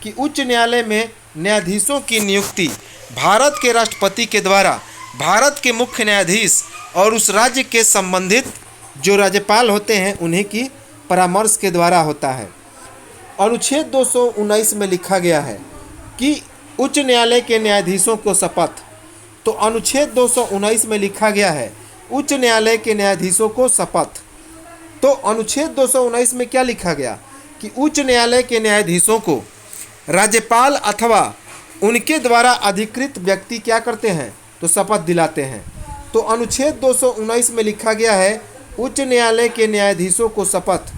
[SPEAKER 1] कि उच्च न्यायालय में न्यायाधीशों की नियुक्ति भारत के राष्ट्रपति के द्वारा भारत के मुख्य न्यायाधीश और उस राज्य के संबंधित जो राज्यपाल होते हैं उन्हीं की परामर्श के द्वारा होता है। अनुच्छेद 219 में लिखा गया है कि उच्च न्यायालय के न्यायाधीशों को शपथ। तो अनुच्छेद 219 में लिखा गया है उच्च न्यायालय के न्यायाधीशों को शपथ। तो अनुच्छेद 219 में क्या लिखा गया कि उच्च न्यायालय के न्यायाधीशों को राज्यपाल अथवा उनके द्वारा अधिकृत व्यक्ति क्या करते हैं, तो शपथ दिलाते हैं। तो अनुच्छेद 219 में लिखा गया है उच्च न्यायालय के न्यायाधीशों को शपथ।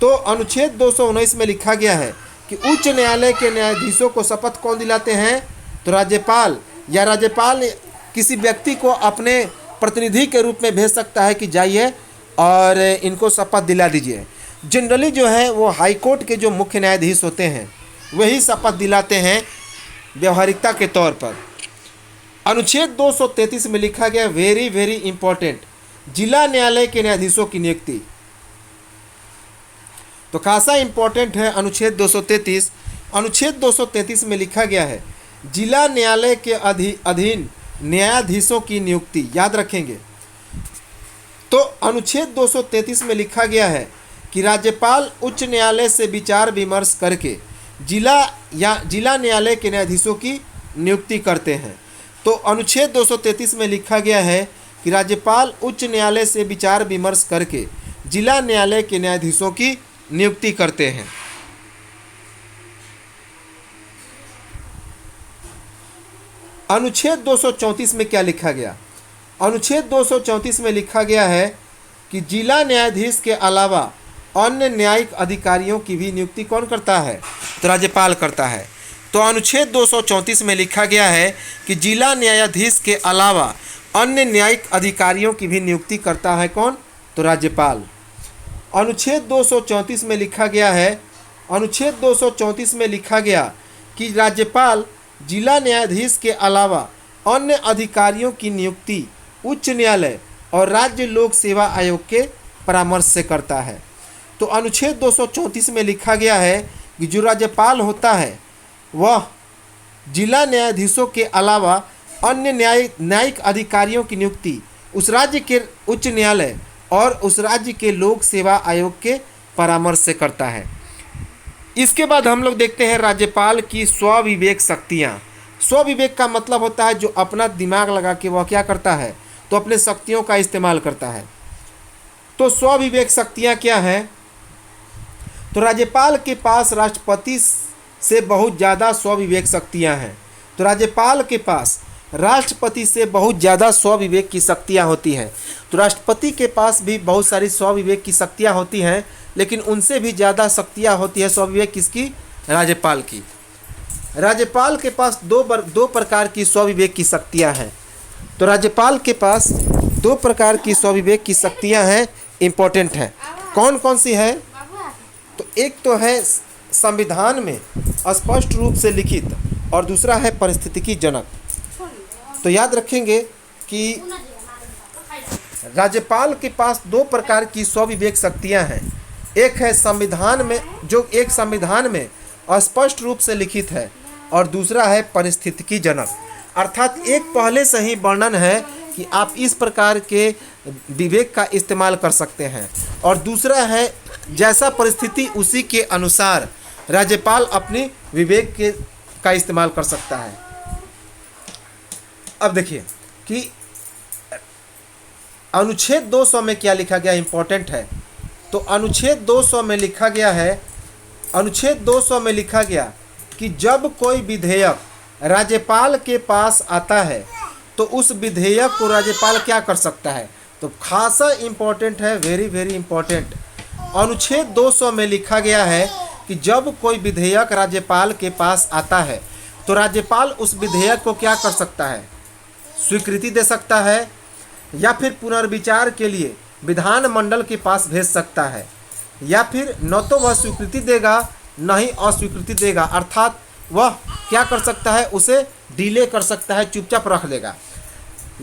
[SPEAKER 1] तो अनुच्छेद 219 में लिखा गया है कि उच्च न्यायालय के न्यायाधीशों को शपथ कौन दिलाते हैं, तो राज्यपाल, या राज्यपाल किसी व्यक्ति को अपने प्रतिनिधि के रूप में भेज सकता है कि जाइए और इनको शपथ दिला दीजिए। जनरली जो है वो हाई कोर्ट के जो मुख्य न्यायाधीश होते हैं वही शपथ दिलाते हैं व्यवहारिकता के तौर पर। अनुच्छेद 233 में लिखा गया वेरी वेरी इंपॉर्टेंट, जिला न्यायालय के न्यायाधीशों की नियुक्ति। तो खासा इंपॉर्टेंट है अनुच्छेद 233। अनुच्छेद 233 में लिखा गया है जिला न्यायालय के अधीन न्यायाधीशों की नियुक्ति। याद रखेंगे। तो अनुच्छेद 233 में लिखा गया है कि राज्यपाल उच्च न्यायालय से विचार विमर्श करके जिला न्यायालय के न्यायाधीशों की नियुक्ति करते हैं। तो अनुच्छेद 233 में लिखा गया है कि राज्यपाल उच्च न्यायालय से विचार विमर्श करके जिला न्यायालय के न्यायाधीशों की नियुक्ति करते हैं। अनुच्छेद 234 में क्या लिखा गया, अनुच्छेद 234 में लिखा गया है कि जिला न्यायाधीश के अलावा अन्य न्यायिक अधिकारियों की भी नियुक्ति कौन करता है, तो राज्यपाल करता है। तो अनुच्छेद 234 में लिखा गया है कि जिला न्यायाधीश के अलावा अन्य न्यायिक अधिकारियों की भी नियुक्ति करता है कौन, तो राज्यपाल। अनुच्छेद 234 में लिखा गया है, अनुच्छेद 234 में लिखा गया कि राज्यपाल जिला न्यायाधीश के अलावा अन्य अधिकारियों की नियुक्ति उच्च न्यायालय और राज्य लोक सेवा आयोग के परामर्श से करता है। तो अनुच्छेद 234 में लिखा गया है कि जो राज्यपाल होता है वह जिला न्यायाधीशों के अलावा अन्य न्यायिक अधिकारियों की नियुक्ति उस राज्य के उच्च न्यायालय और उस राज्य के लोक सेवा आयोग के परामर्श से करता है। इसके बाद हम लोग देखते हैं राज्यपाल की स्वविवेक शक्तियाँ। स्वविवेक का मतलब होता है जो अपना दिमाग लगा के वह क्या करता है, तो अपने शक्तियों का इस्तेमाल करता है। तो स्वविवेक शक्तियाँ क्या हैं? तो राज्यपाल के पास राष्ट्रपति से बहुत ज़्यादा स्वविवेक शक्तियाँ हैं। तो राज्यपाल के पास राष्ट्रपति से बहुत ज़्यादा स्वविवेक की शक्तियाँ होती हैं। तो राष्ट्रपति के पास भी बहुत सारी स्वविवेक की शक्तियाँ होती हैं, लेकिन उनसे भी ज़्यादा शक्तियाँ होती है स्वविवेक किसकी? राज्यपाल की। राज्यपाल के पास दो प्रकार की स्वविवेक की शक्तियाँ हैं। तो राज्यपाल के पास दो प्रकार की स्वविवेक की शक्तियाँ हैं, इम्पोर्टेंट हैं। कौन कौन सी है? तो एक तो है संविधान में स्पष्ट रूप से लिखित और दूसरा है परिस्थितिकी जनक। तो याद रखेंगे कि राज्यपाल के पास दो प्रकार की स्वविवेक शक्तियाँ हैं। एक है संविधान में, जो एक संविधान में स्पष्ट रूप से लिखित है, और दूसरा है परिस्थितिकी जनक। अर्थात एक पहले से ही वर्णन है कि आप इस प्रकार के विवेक का इस्तेमाल कर सकते हैं, और दूसरा है जैसा परिस्थिति उसी के अनुसार राज्यपाल अपनी विवेक का इस्तेमाल कर सकता है। अब देखिए कि अनुच्छेद 200 में क्या लिखा गया, इम्पोर्टेंट है। तो अनुच्छेद 200 में लिखा गया है, अनुच्छेद 200 में लिखा गया कि जब कोई विधेयक राज्यपाल के पास आता है तो उस विधेयक को राज्यपाल क्या कर सकता है। तो खासा इम्पोर्टेंट है, वेरी वेरी इम्पोर्टेंट। अनुच्छेद 200 में लिखा गया है कि जब कोई विधेयक राज्यपाल के पास आता है तो राज्यपाल उस विधेयक को क्या कर सकता है, स्वीकृति दे सकता है, या फिर पुनर्विचार के लिए विधानमंडल के पास भेज सकता है, या फिर न तो वह स्वीकृति देगा न ही अस्वीकृति देगा। अर्थात वह क्या कर सकता है, उसे डिले कर सकता है, चुपचाप रख देगा,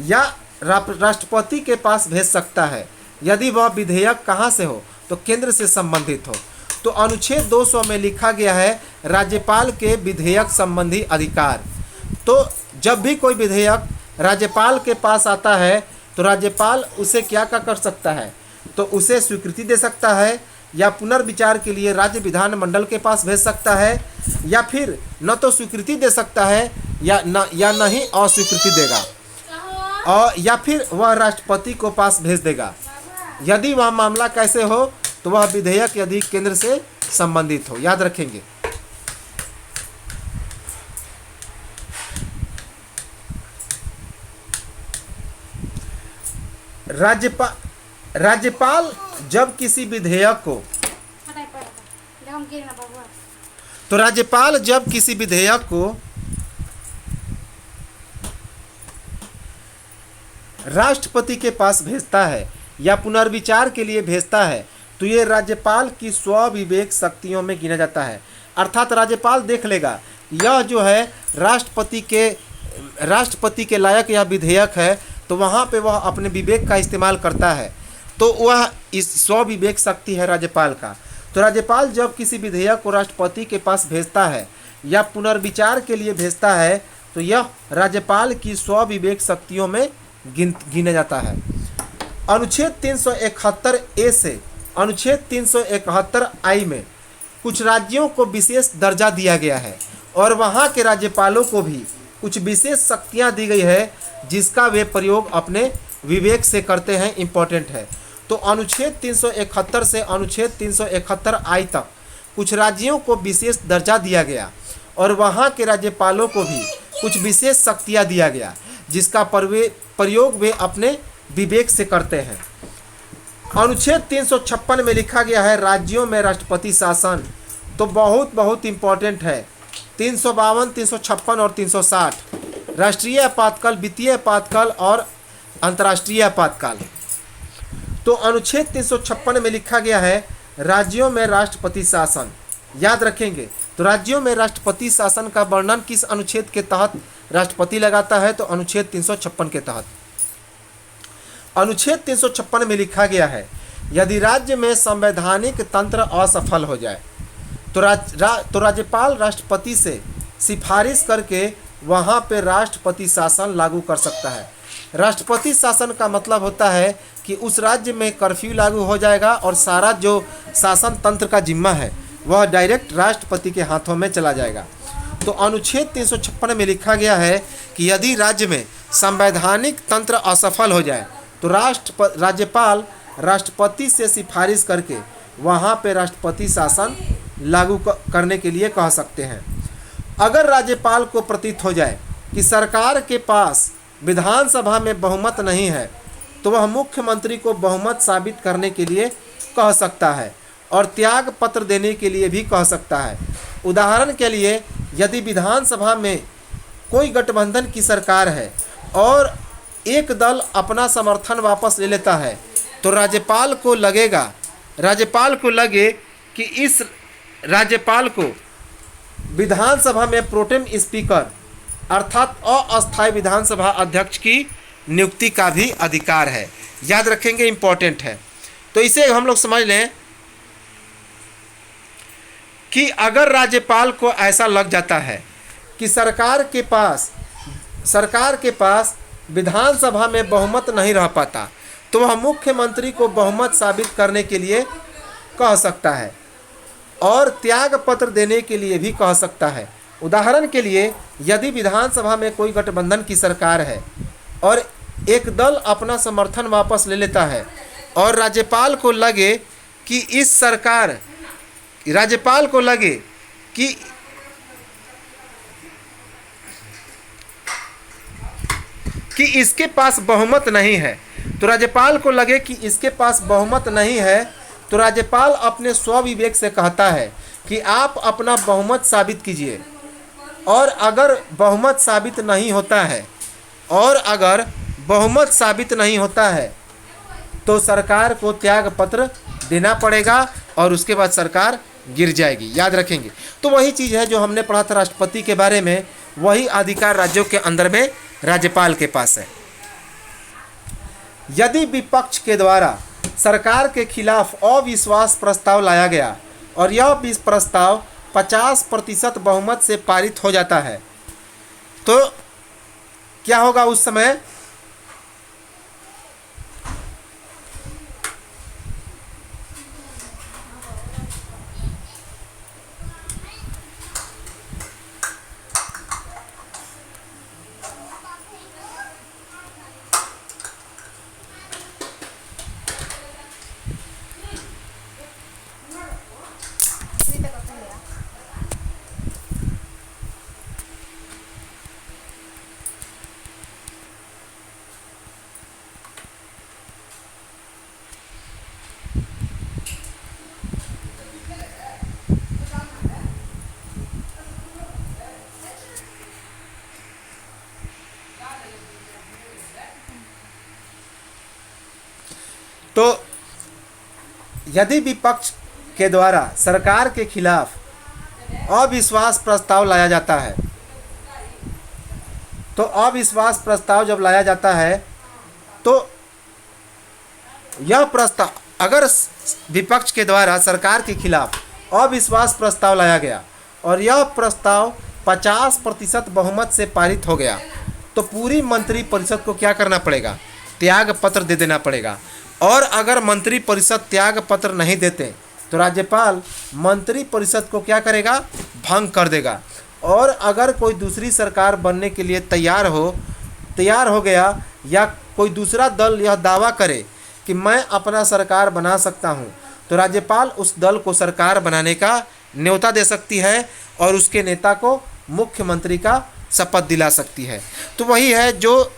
[SPEAKER 1] या राष्ट्रपति के पास भेज सकता है यदि वह विधेयक कहाँ से हो, तो केंद्र से संबंधित हो। तो अनुच्छेद 200 में लिखा गया है राज्यपाल के विधेयक संबंधी अधिकार। तो जब भी कोई विधेयक राज्यपाल के पास आता है तो राज्यपाल उसे क्या कर सकता है, तो उसे स्वीकृति दे सकता है, या पुनर्विचार के लिए राज्य विधानमंडल के पास भेज सकता है, या फिर न तो स्वीकृति दे सकता है या नहीं अस्वीकृति देगा, और या फिर वह राष्ट्रपति को पास भेज देगा यदि वह मामला कैसे हो, तो वह विधेयक यदि केंद्र से संबंधित हो। याद रखेंगे। राज्यपाल जब किसी विधेयक को तो राज्यपाल जब किसी विधेयक को राष्ट्रपति के पास भेजता है या पुनर्विचार के लिए भेजता है तो ये राज्यपाल की स्वविवेक शक्तियों में गिना जाता है। अर्थात राज्यपाल देख लेगा यह जो है राष्ट्रपति के लायक यह विधेयक है, तो वहाँ पे वह अपने विवेक का इस्तेमाल करता है। तो वह इस स्वविवेक शक्ति है राज्यपाल का। तो राज्यपाल जब किसी विधेयक को राष्ट्रपति के पास भेजता है या पुनर्विचार के लिए भेजता है तो यह राज्यपाल की स्वविवेक शक्तियों में गिना जाता है। अनुच्छेद 371 ए से अनुच्छेद 371 आई में कुछ राज्यों को विशेष दर्जा दिया गया है और वहाँ के राज्यपालों को भी कुछ विशेष शक्तियाँ दी गई है जिसका वे प्रयोग अपने विवेक से करते हैं। इम्पोर्टेंट है। तो अनुच्छेद 371 से अनुच्छेद 371 आई तक कुछ राज्यों को विशेष दर्जा दिया गया और वहाँ के राज्यपालों को भी कुछ विशेष शक्तियाँ दिया गया जिसका प्रयोग वे अपने विवेक से करते हैं। अनुच्छेद 356 में लिखा गया है राज्यों में राष्ट्रपति शासन। तो बहुत इम्पोर्टेंट है। 352, 356 और 360 राष्ट्रीय आपातकाल, वित्तीय आपातकाल और अंतर्राष्ट्रीय आपातकाल। तो अनुच्छेद 356 में लिखा गया है राज्यों में राष्ट्रपति शासन। याद रखेंगे। तो राज्यों में राष्ट्रपति शासन का वर्णन किस अनुच्छेद के तहत राष्ट्रपति लगाता है, तो अनुच्छेद 356 के तहत।
[SPEAKER 2] अनुच्छेद 356 में लिखा गया है, यदि राज्य में संवैधानिक तंत्र असफल हो जाए तो राज्यपाल राष्ट्रपति से सिफारिश करके वहाँ पे राष्ट्रपति शासन लागू कर सकता है। राष्ट्रपति शासन का मतलब होता है कि उस राज्य में कर्फ्यू लागू हो जाएगा और सारा जो शासन तंत्र का जिम्मा है वह डायरेक्ट राष्ट्रपति के हाथों में चला जाएगा। तो अनुच्छेद 356 में लिखा गया है कि यदि राज्य में संवैधानिक तंत्र असफल हो जाए तो राज्यपाल राष्ट्रपति से सिफारिश करके वहाँ पे राष्ट्रपति शासन लागू करने के लिए कह सकते हैं। अगर राज्यपाल को प्रतीत हो जाए कि सरकार के पास विधानसभा में बहुमत नहीं है तो वह मुख्यमंत्री को बहुमत साबित करने के लिए कह सकता है और त्याग पत्र देने के लिए भी कह सकता है। उदाहरण के लिए, यदि विधानसभा में कोई गठबंधन की सरकार है और एक दल अपना समर्थन वापस ले लेता है तो राज्यपाल को लगे कि इस राज्यपाल को विधानसभा में प्रोटेम स्पीकर अर्थात अस्थायी विधानसभा अध्यक्ष की नियुक्ति का भी अधिकार है। याद रखेंगे, इंपॉर्टेंट है। तो इसे हम लोग समझ लें कि अगर राज्यपाल को ऐसा लग जाता है कि सरकार के पास विधानसभा में बहुमत नहीं रह पाता तो वह मुख्यमंत्री को बहुमत साबित करने के लिए कह सकता है और त्याग पत्र देने के लिए भी कह सकता है। उदाहरण के लिए, यदि विधानसभा में कोई गठबंधन की सरकार है और एक दल अपना समर्थन वापस ले लेता है और राज्यपाल को लगे कि इसके पास बहुमत नहीं है तो राज्यपाल अपने स्वविवेक से कहता है कि आप अपना बहुमत साबित कीजिए और अगर बहुमत साबित नहीं होता है तो सरकार को त्याग पत्र देना पड़ेगा और उसके बाद सरकार गिर जाएगी। याद रखेंगे। तो वही चीज़ है जो हमने पढ़ा था राष्ट्रपति के बारे में, वही अधिकार राज्यों के अंदर में राज्यपाल के पास है। यदि विपक्ष के द्वारा सरकार के खिलाफ अविश्वास प्रस्ताव लाया गया और यह प्रस्ताव 50% बहुमत से पारित हो जाता है तो क्या होगा उस समय? तो यदि विपक्ष के द्वारा सरकार के खिलाफ अविश्वास प्रस्ताव लाया जाता है तो अविश्वास प्रस्ताव जब लाया जाता है तो यह प्रस्ताव, अगर विपक्ष के द्वारा सरकार के खिलाफ अविश्वास प्रस्ताव लाया गया और यह प्रस्ताव 50% बहुमत से पारित हो गया तो पूरी मंत्रिपरिषद को क्या करना पड़ेगा? त्याग पत्र दे देना पड़ेगा। और अगर मंत्रिपरिषद त्याग पत्र नहीं देते तो राज्यपाल मंत्रिपरिषद को क्या करेगा? भंग कर देगा। और अगर कोई दूसरी सरकार बनने के लिए तैयार हो गया या कोई दूसरा दल यह दावा करे कि मैं अपना सरकार बना सकता हूं तो राज्यपाल उस दल को सरकार बनाने का न्योता दे सकती है और उसके नेता को मुख्यमंत्री का शपथ दिला सकती है। तो वही है जो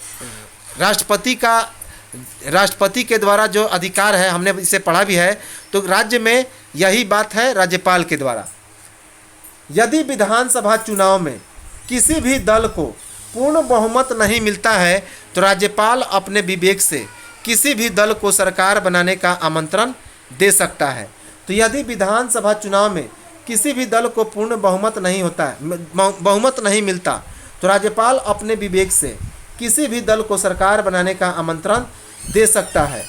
[SPEAKER 2] राष्ट्रपति के द्वारा जो अधिकार है, हमने इसे पढ़ा भी है। तो राज्य में यही बात है राज्यपाल के द्वारा। यदि विधानसभा चुनाव में किसी भी दल को पूर्ण बहुमत नहीं मिलता है तो राज्यपाल अपने विवेक से किसी भी दल को सरकार बनाने का आमंत्रण दे सकता है। तो यदि विधानसभा चुनाव में किसी भी दल को पूर्ण बहुमत नहीं मिलता तो राज्यपाल अपने विवेक से किसी भी दल को सरकार बनाने का आमंत्रण दे सकता है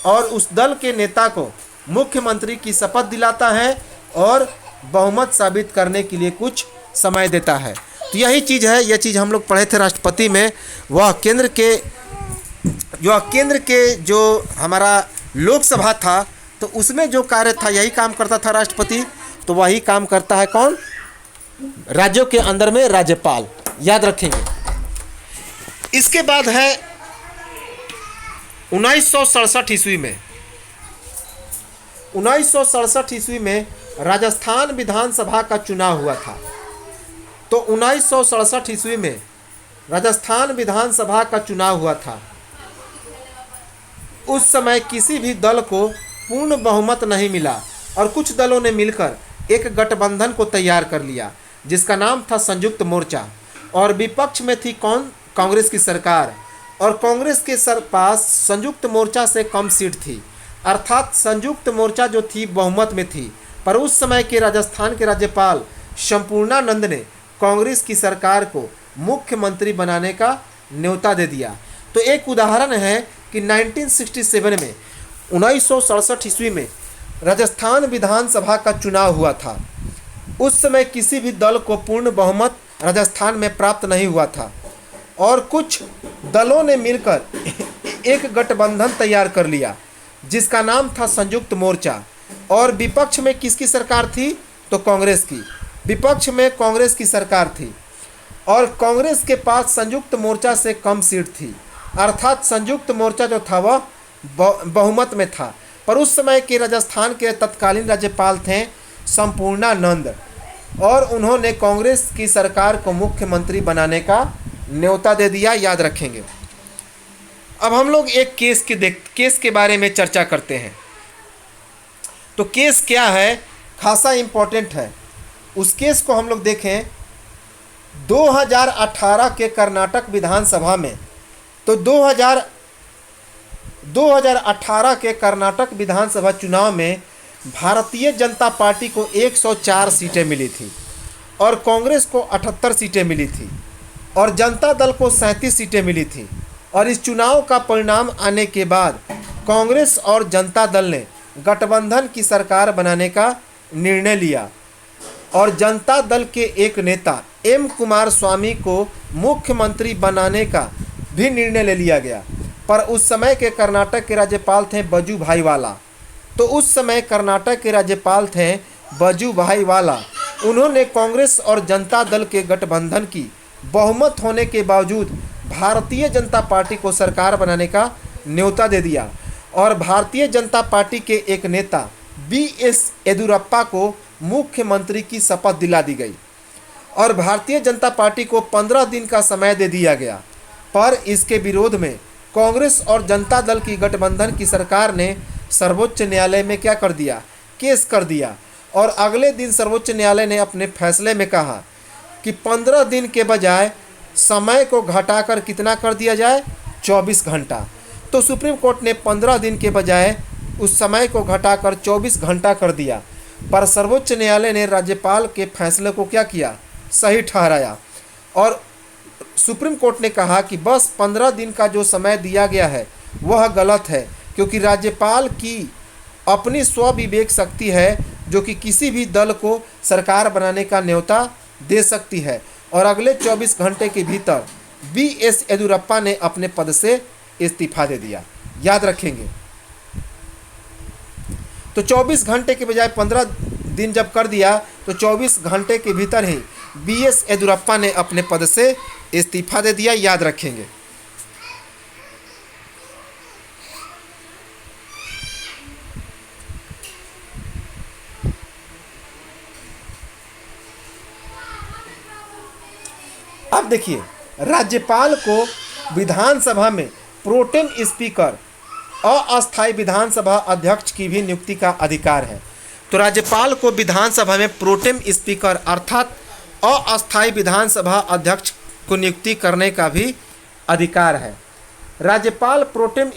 [SPEAKER 2] और उस दल के नेता को मुख्यमंत्री की शपथ दिलाता है और बहुमत साबित करने के लिए कुछ समय देता है। तो यही चीज़ है, यह चीज़ हम लोग पढ़े थे राष्ट्रपति में। वह केंद्र के जो हमारा लोकसभा था तो उसमें जो कार्य था यही काम करता था राष्ट्रपति, तो वही काम करता है कौन? राज्यों के अंदर में राज्यपाल, याद रखेंगे। इसके बाद है 1967 ईस्वी में 1967 ईस्वी में राजस्थान विधानसभा का चुनाव हुआ था। तो 1967 ईस्वी में राजस्थान विधानसभा का चुनाव हुआ था। उस समय किसी भी दल को पूर्ण बहुमत नहीं मिला और कुछ दलों ने मिलकर एक गठबंधन को तैयार कर लिया जिसका नाम था संयुक्त मोर्चा। और विपक्ष में थी कौन? कांग्रेस की सरकार। और कांग्रेस के पास संयुक्त मोर्चा से कम सीट थी, अर्थात संयुक्त मोर्चा जो थी बहुमत में थी। पर उस समय के राजस्थान के राज्यपाल संपूर्णानंद ने कांग्रेस की सरकार को मुख्यमंत्री बनाने का न्योता दे दिया। तो एक उदाहरण है कि 1967 ईस्वी में राजस्थान विधानसभा का चुनाव हुआ था। उस समय किसी भी दल को पूर्ण बहुमत राजस्थान में प्राप्त नहीं हुआ था और कुछ दलों ने मिलकर एक गठबंधन तैयार कर लिया जिसका नाम था संयुक्त मोर्चा। और विपक्ष में किसकी सरकार थी? तो कांग्रेस की। विपक्ष में कांग्रेस की सरकार थी और कांग्रेस के पास संयुक्त मोर्चा से कम सीट थी, अर्थात संयुक्त मोर्चा जो था वह बहुमत में था। पर उस समय के राजस्थान के तत्कालीन राज्यपाल थे संपूर्णानंद और उन्होंने कांग्रेस की सरकार को मुख्यमंत्री बनाने का न्योता दे दिया, याद रखेंगे। अब हम लोग एक केस के बारे में चर्चा करते हैं। तो केस क्या है, खासा इम्पोर्टेंट है। उस केस को हम लोग देखें 2018 के कर्नाटक विधानसभा में। तो 2018 के कर्नाटक विधानसभा चुनाव में भारतीय जनता पार्टी को 104 सीटें मिली थी और कांग्रेस को 78 सीटें मिली थी और जनता दल को 37 सीटें मिली थी। और इस चुनाव का परिणाम आने के बाद कांग्रेस और जनता दल ने गठबंधन की सरकार बनाने का निर्णय लिया और जनता दल के एक नेता एम कुमार स्वामी को मुख्यमंत्री बनाने का भी निर्णय ले लिया गया। पर उस समय के कर्नाटक के राज्यपाल थे वजुभाई वाला। तो उस समय कर्नाटक के राज्यपाल थे वजुभाई वाला। उन्होंने कांग्रेस और जनता दल के गठबंधन की बहुमत होने के बावजूद भारतीय जनता पार्टी को सरकार बनाने का न्योता दे दिया और भारतीय जनता पार्टी के एक नेता BS येदियुरप्पा को मुख्यमंत्री की शपथ दिला दी गई और भारतीय जनता पार्टी को 15 दिन का समय दे दिया गया। पर इसके विरोध में कांग्रेस और जनता दल की गठबंधन की सरकार ने सर्वोच्च न्यायालय में क्या कर दिया? केस कर दिया। और अगले दिन सर्वोच्च न्यायालय ने अपने फैसले में कहा कि 15 दिन के बजाय समय को घटाकर कितना कर दिया जाए? 24 घंटा। तो सुप्रीम कोर्ट ने 15 दिन के बजाय उस समय को घटाकर 24 घंटा कर दिया। पर सर्वोच्च न्यायालय ने राज्यपाल के फैसले को क्या किया? सही ठहराया और सुप्रीम कोर्ट ने कहा कि बस 15 दिन का जो समय दिया गया है वह गलत है, क्योंकि राज्यपाल की अपनी स्वविवेक शक्ति है जो कि किसी भी दल को सरकार बनाने का न्योता दे सकती है। और अगले 24 घंटे के भीतर BS येदियुरप्पा ने अपने पद से इस्तीफा दे दिया, याद रखेंगे। तो 24 घंटे के बजाय 15 दिन जब कर दिया तो 24 घंटे के भीतर ही BS येदियुरप्पा ने अपने पद से इस्तीफा दे दिया, याद रखेंगे। अब देखिए, राज्यपाल को विधानसभा में प्रोटेम स्पीकर अस्थायी विधानसभा अध्यक्ष की भी नियुक्ति का अधिकार है। तो राज्यपाल को विधानसभा में प्रोटेम स्पीकर अर्थात अस्थायी विधानसभा अध्यक्ष को नियुक्ति करने का भी अधिकार है। राज्यपाल प्रोटेम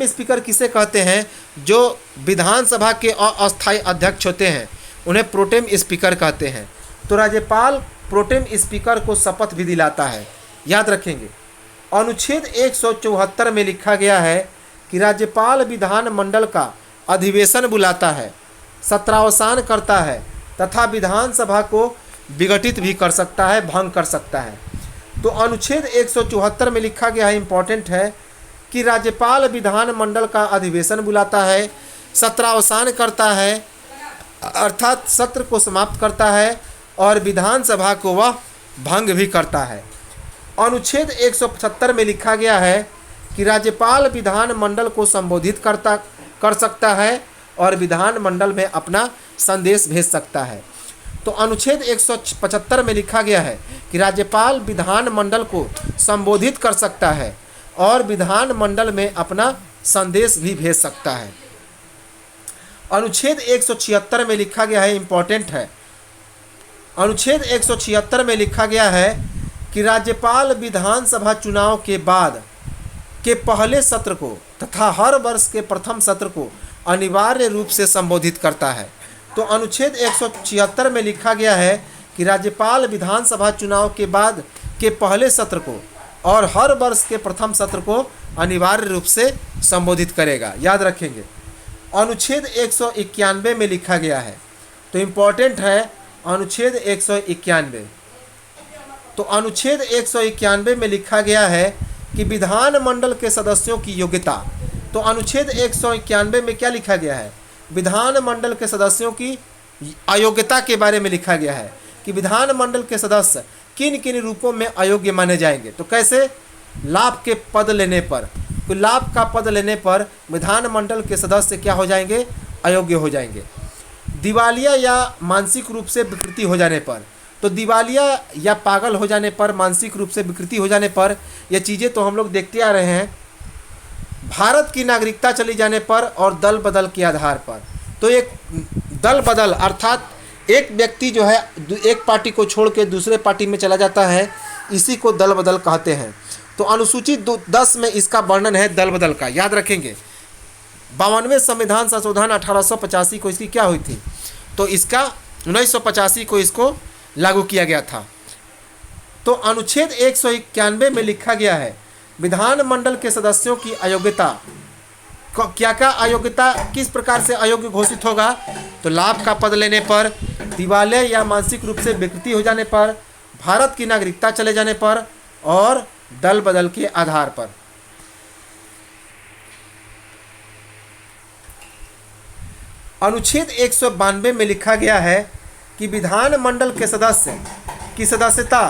[SPEAKER 2] स्पीकर किसे कहते हैं? जो विधानसभा के अस्थायी अध्यक्ष होते हैं उन्हें प्रोटेम स्पीकर कहते हैं। तो राज्यपाल प्रोटेम स्पीकर को शपथ भी दिलाता है, याद रखेंगे। अनुच्छेद 174 में लिखा गया है कि राज्यपाल विधानमंडल का अधिवेशन बुलाता है, सत्रावसान करता है तथा विधानसभा को विघटित भी कर सकता है, भंग कर सकता है। तो अनुच्छेद 174 में लिखा गया है, इम्पोर्टेंट है, कि राज्यपाल विधानमंडल का अधिवेशन बुलाता है, सत्रावसान करता है अर्थात सत्र को समाप्त करता है और विधानसभा को वह भंग भी करता है। अनुच्छेद 175 में लिखा गया है कि राज्यपाल विधानमंडल को संबोधित कर सकता है और विधानमंडल में अपना संदेश भेज सकता है। तो अनुच्छेद 175 में लिखा गया है कि राज्यपाल विधानमंडल को संबोधित कर सकता है और विधानमंडल में अपना संदेश भी भेज सकता है। अनुच्छेद 176 में लिखा गया है, इम्पोर्टेंट है, अनुच्छेद 176 में लिखा गया है कि राज्यपाल विधानसभा चुनाव के बाद के पहले सत्र को तथा हर वर्ष के प्रथम सत्र को अनिवार्य रूप से संबोधित करता है। तो अनुच्छेद 176 में लिखा गया है कि राज्यपाल विधानसभा चुनाव के बाद के पहले सत्र को और हर वर्ष के प्रथम सत्र को अनिवार्य रूप से संबोधित करेगा। याद रखेंगे। अनुच्छेद 191 में लिखा गया है, तो इम्पोर्टेंट है अनुच्छेद 191। तो अनुच्छेद 191 में लिखा गया है कि विधानमंडल के सदस्यों की योग्यता। तो अनुच्छेद 191 में क्या लिखा गया है? विधानमंडल के सदस्यों की अयोग्यता के बारे में लिखा गया है कि विधानमंडल के सदस्य किन किन रूपों में अयोग्य माने जाएंगे। तो कैसे? लाभ के पद लेने पर, तो लाभ का पद लेने पर विधानमंडल के सदस्य क्या हो जाएंगे? अयोग्य हो जाएंगे। दिवालिया या मानसिक रूप से विकृति हो जाने पर, तो दिवालिया या पागल हो जाने पर, मानसिक रूप से विकृति हो जाने पर, ये चीज़ें तो हम लोग देखते आ रहे हैं। भारत की नागरिकता चली जाने पर और दल बदल के आधार पर, तो एक दल बदल अर्थात एक व्यक्ति जो है एक पार्टी को छोड़ के दूसरे पार्टी में चला जाता है, इसी को दल बदल कहते हैं। तो अनुसूची 10 में इसका वर्णन है दल बदल का। याद रखेंगे। 52वें संविधान संशोधन 1885 को इसकी क्या हुई थी? तो इसका 1985 को इसको लागू किया गया था। तो अनुच्छेद 191 में लिखा गया है विधानमंडल के सदस्यों की अयोग्यता। क्या क्या अयोग्यता, किस प्रकार से अयोग्य घोषित होगा? तो लाभ का पद लेने पर, दिवालिया या मानसिक रूप से विकृति हो जाने पर, भारत की नागरिकता चले जाने पर और दल बदल के आधार पर। अनुच्छेद 192 में लिखा गया है कि विधानमंडल के सदस्य की सदस्यता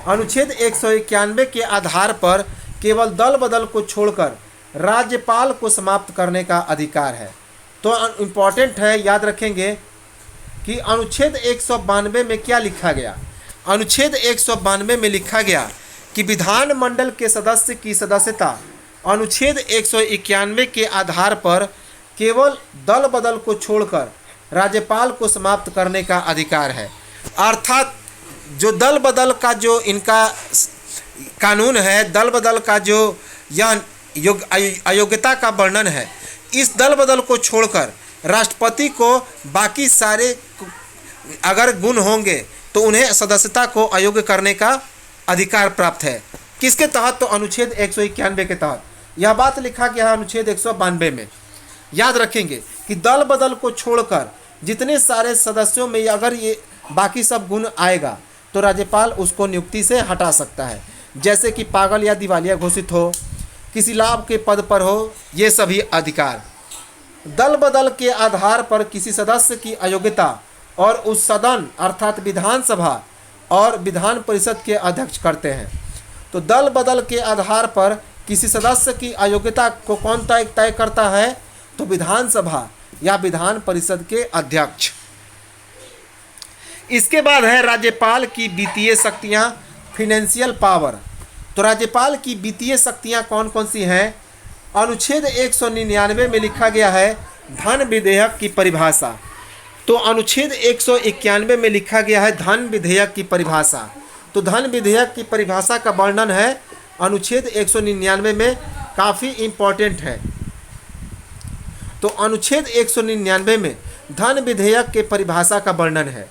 [SPEAKER 2] अनुच्छेद 191 के आधार पर केवल दल बदल को छोड़कर राज्यपाल को समाप्त करने का अधिकार है। तो इम्पॉर्टेंट है, याद रखेंगे कि अनुच्छेद 192 में क्या लिखा गया? अनुच्छेद 192 में लिखा गया कि विधानमंडल के सदस्य की सदस्यता अनुच्छेद 191 के आधार पर केवल दल बदल को छोड़कर राज्यपाल को समाप्त करने का अधिकार है। अर्थात जो दल बदल का जो इनका कानून है, दल बदल का जो यह अयोग्यता का वर्णन है, इस दल बदल को छोड़कर राष्ट्रपति को बाकी सारे अगर गुण होंगे तो उन्हें सदस्यता को अयोग्य करने का अधिकार प्राप्त है। किसके तहत? तो अनुच्छेद 191 के तहत। यह बात लिखा गया है अनुच्छेद 192 में। याद रखेंगे कि दल बदल को छोड़कर जितने सारे सदस्यों में अगर ये बाकी सब गुण आएगा तो राज्यपाल उसको नियुक्ति से हटा सकता है। जैसे कि पागल या दिवालिया घोषित हो, किसी लाभ के पद पर हो, ये सभी अधिकार दल बदल के आधार पर किसी सदस्य की अयोग्यता और उस सदन अर्थात विधानसभा और विधान परिषद के अध्यक्ष करते हैं। तो दल बदल के आधार पर किसी सदस्य की अयोग्यता को कौन तय करता है? तो विधानसभा या विधान परिषद के अध्यक्ष। इसके बाद है राज्यपाल की वित्तीय शक्तियां, फिनेंशियल पावर। तो राज्यपाल की वित्तीय शक्तियां कौन कौन सी हैं? अनुच्छेद 199 में लिखा गया है धन विधेयक की परिभाषा। तो अनुच्छेद 191 में लिखा गया है धन विधेयक की परिभाषा। तो धन विधेयक की परिभाषा का वर्णन है अनुच्छेद 199 में, काफ़ी इम्पोर्टेंट है। तो अनुच्छेद 199 में धन विधेयक के परिभाषा का वर्णन है।